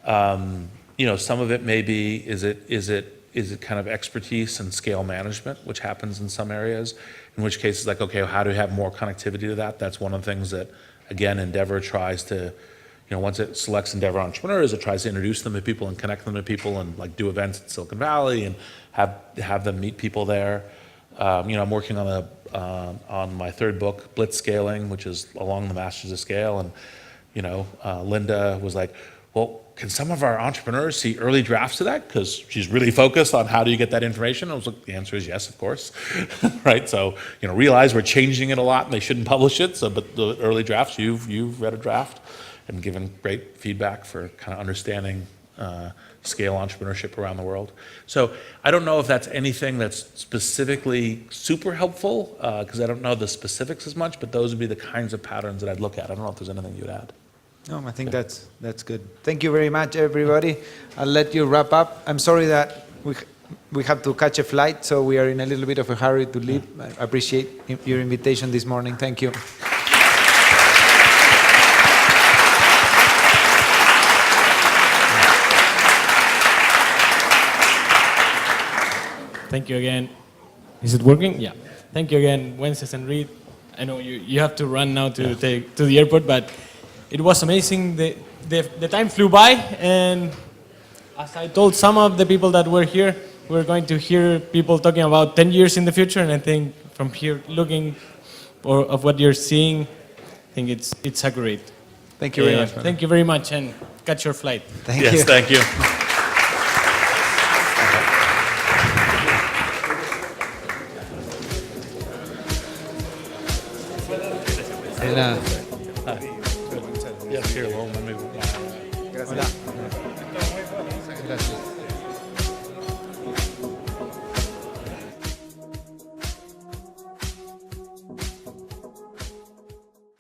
Some of it may be, is it kind of expertise and scale management, which happens in some areas, in which case it's like, okay, how do we have more connectivity to that? That's one of the things that, again, Endeavor tries to, once it selects Endeavor entrepreneurs, it tries to introduce them to people and connect them to people and like do events in Silicon Valley and have them meet people there. I'm working on my third book, Blitz Scaling, which is along the Masters of Scale, and Linda was like, well, can some of our entrepreneurs see early drafts of that? Because she's really focused on how do you get that information. I was like, the answer is yes, of course, right? So, realize we're changing it a lot and they shouldn't publish it. So, but the early drafts, you've read a draft and given great feedback for kind of understanding scale entrepreneurship around the world. So I don't know if that's anything that's specifically super helpful, because I don't know the specifics as much, but those would be the kinds of patterns that I'd look at. I don't know if there's anything you'd add. No, I think that's good. Thank you very much, everybody. I'll let you wrap up. I'm sorry that we have to catch a flight, so we are in a little bit of a hurry to leave. I appreciate your invitation this morning. Thank you. Thank you again. Is it working? Yeah. Thank you again, Wences and Reid. I know you have to run now to the airport, but it was amazing. The time flew by, and as I told some of the people that were here, we're going to hear people talking about 10 years in the future, and I think from here, looking of what you're seeing, I think it's accurate. Thank you very much. Thank you very much, and catch your flight. Thank you. Yes, thank you. De nada.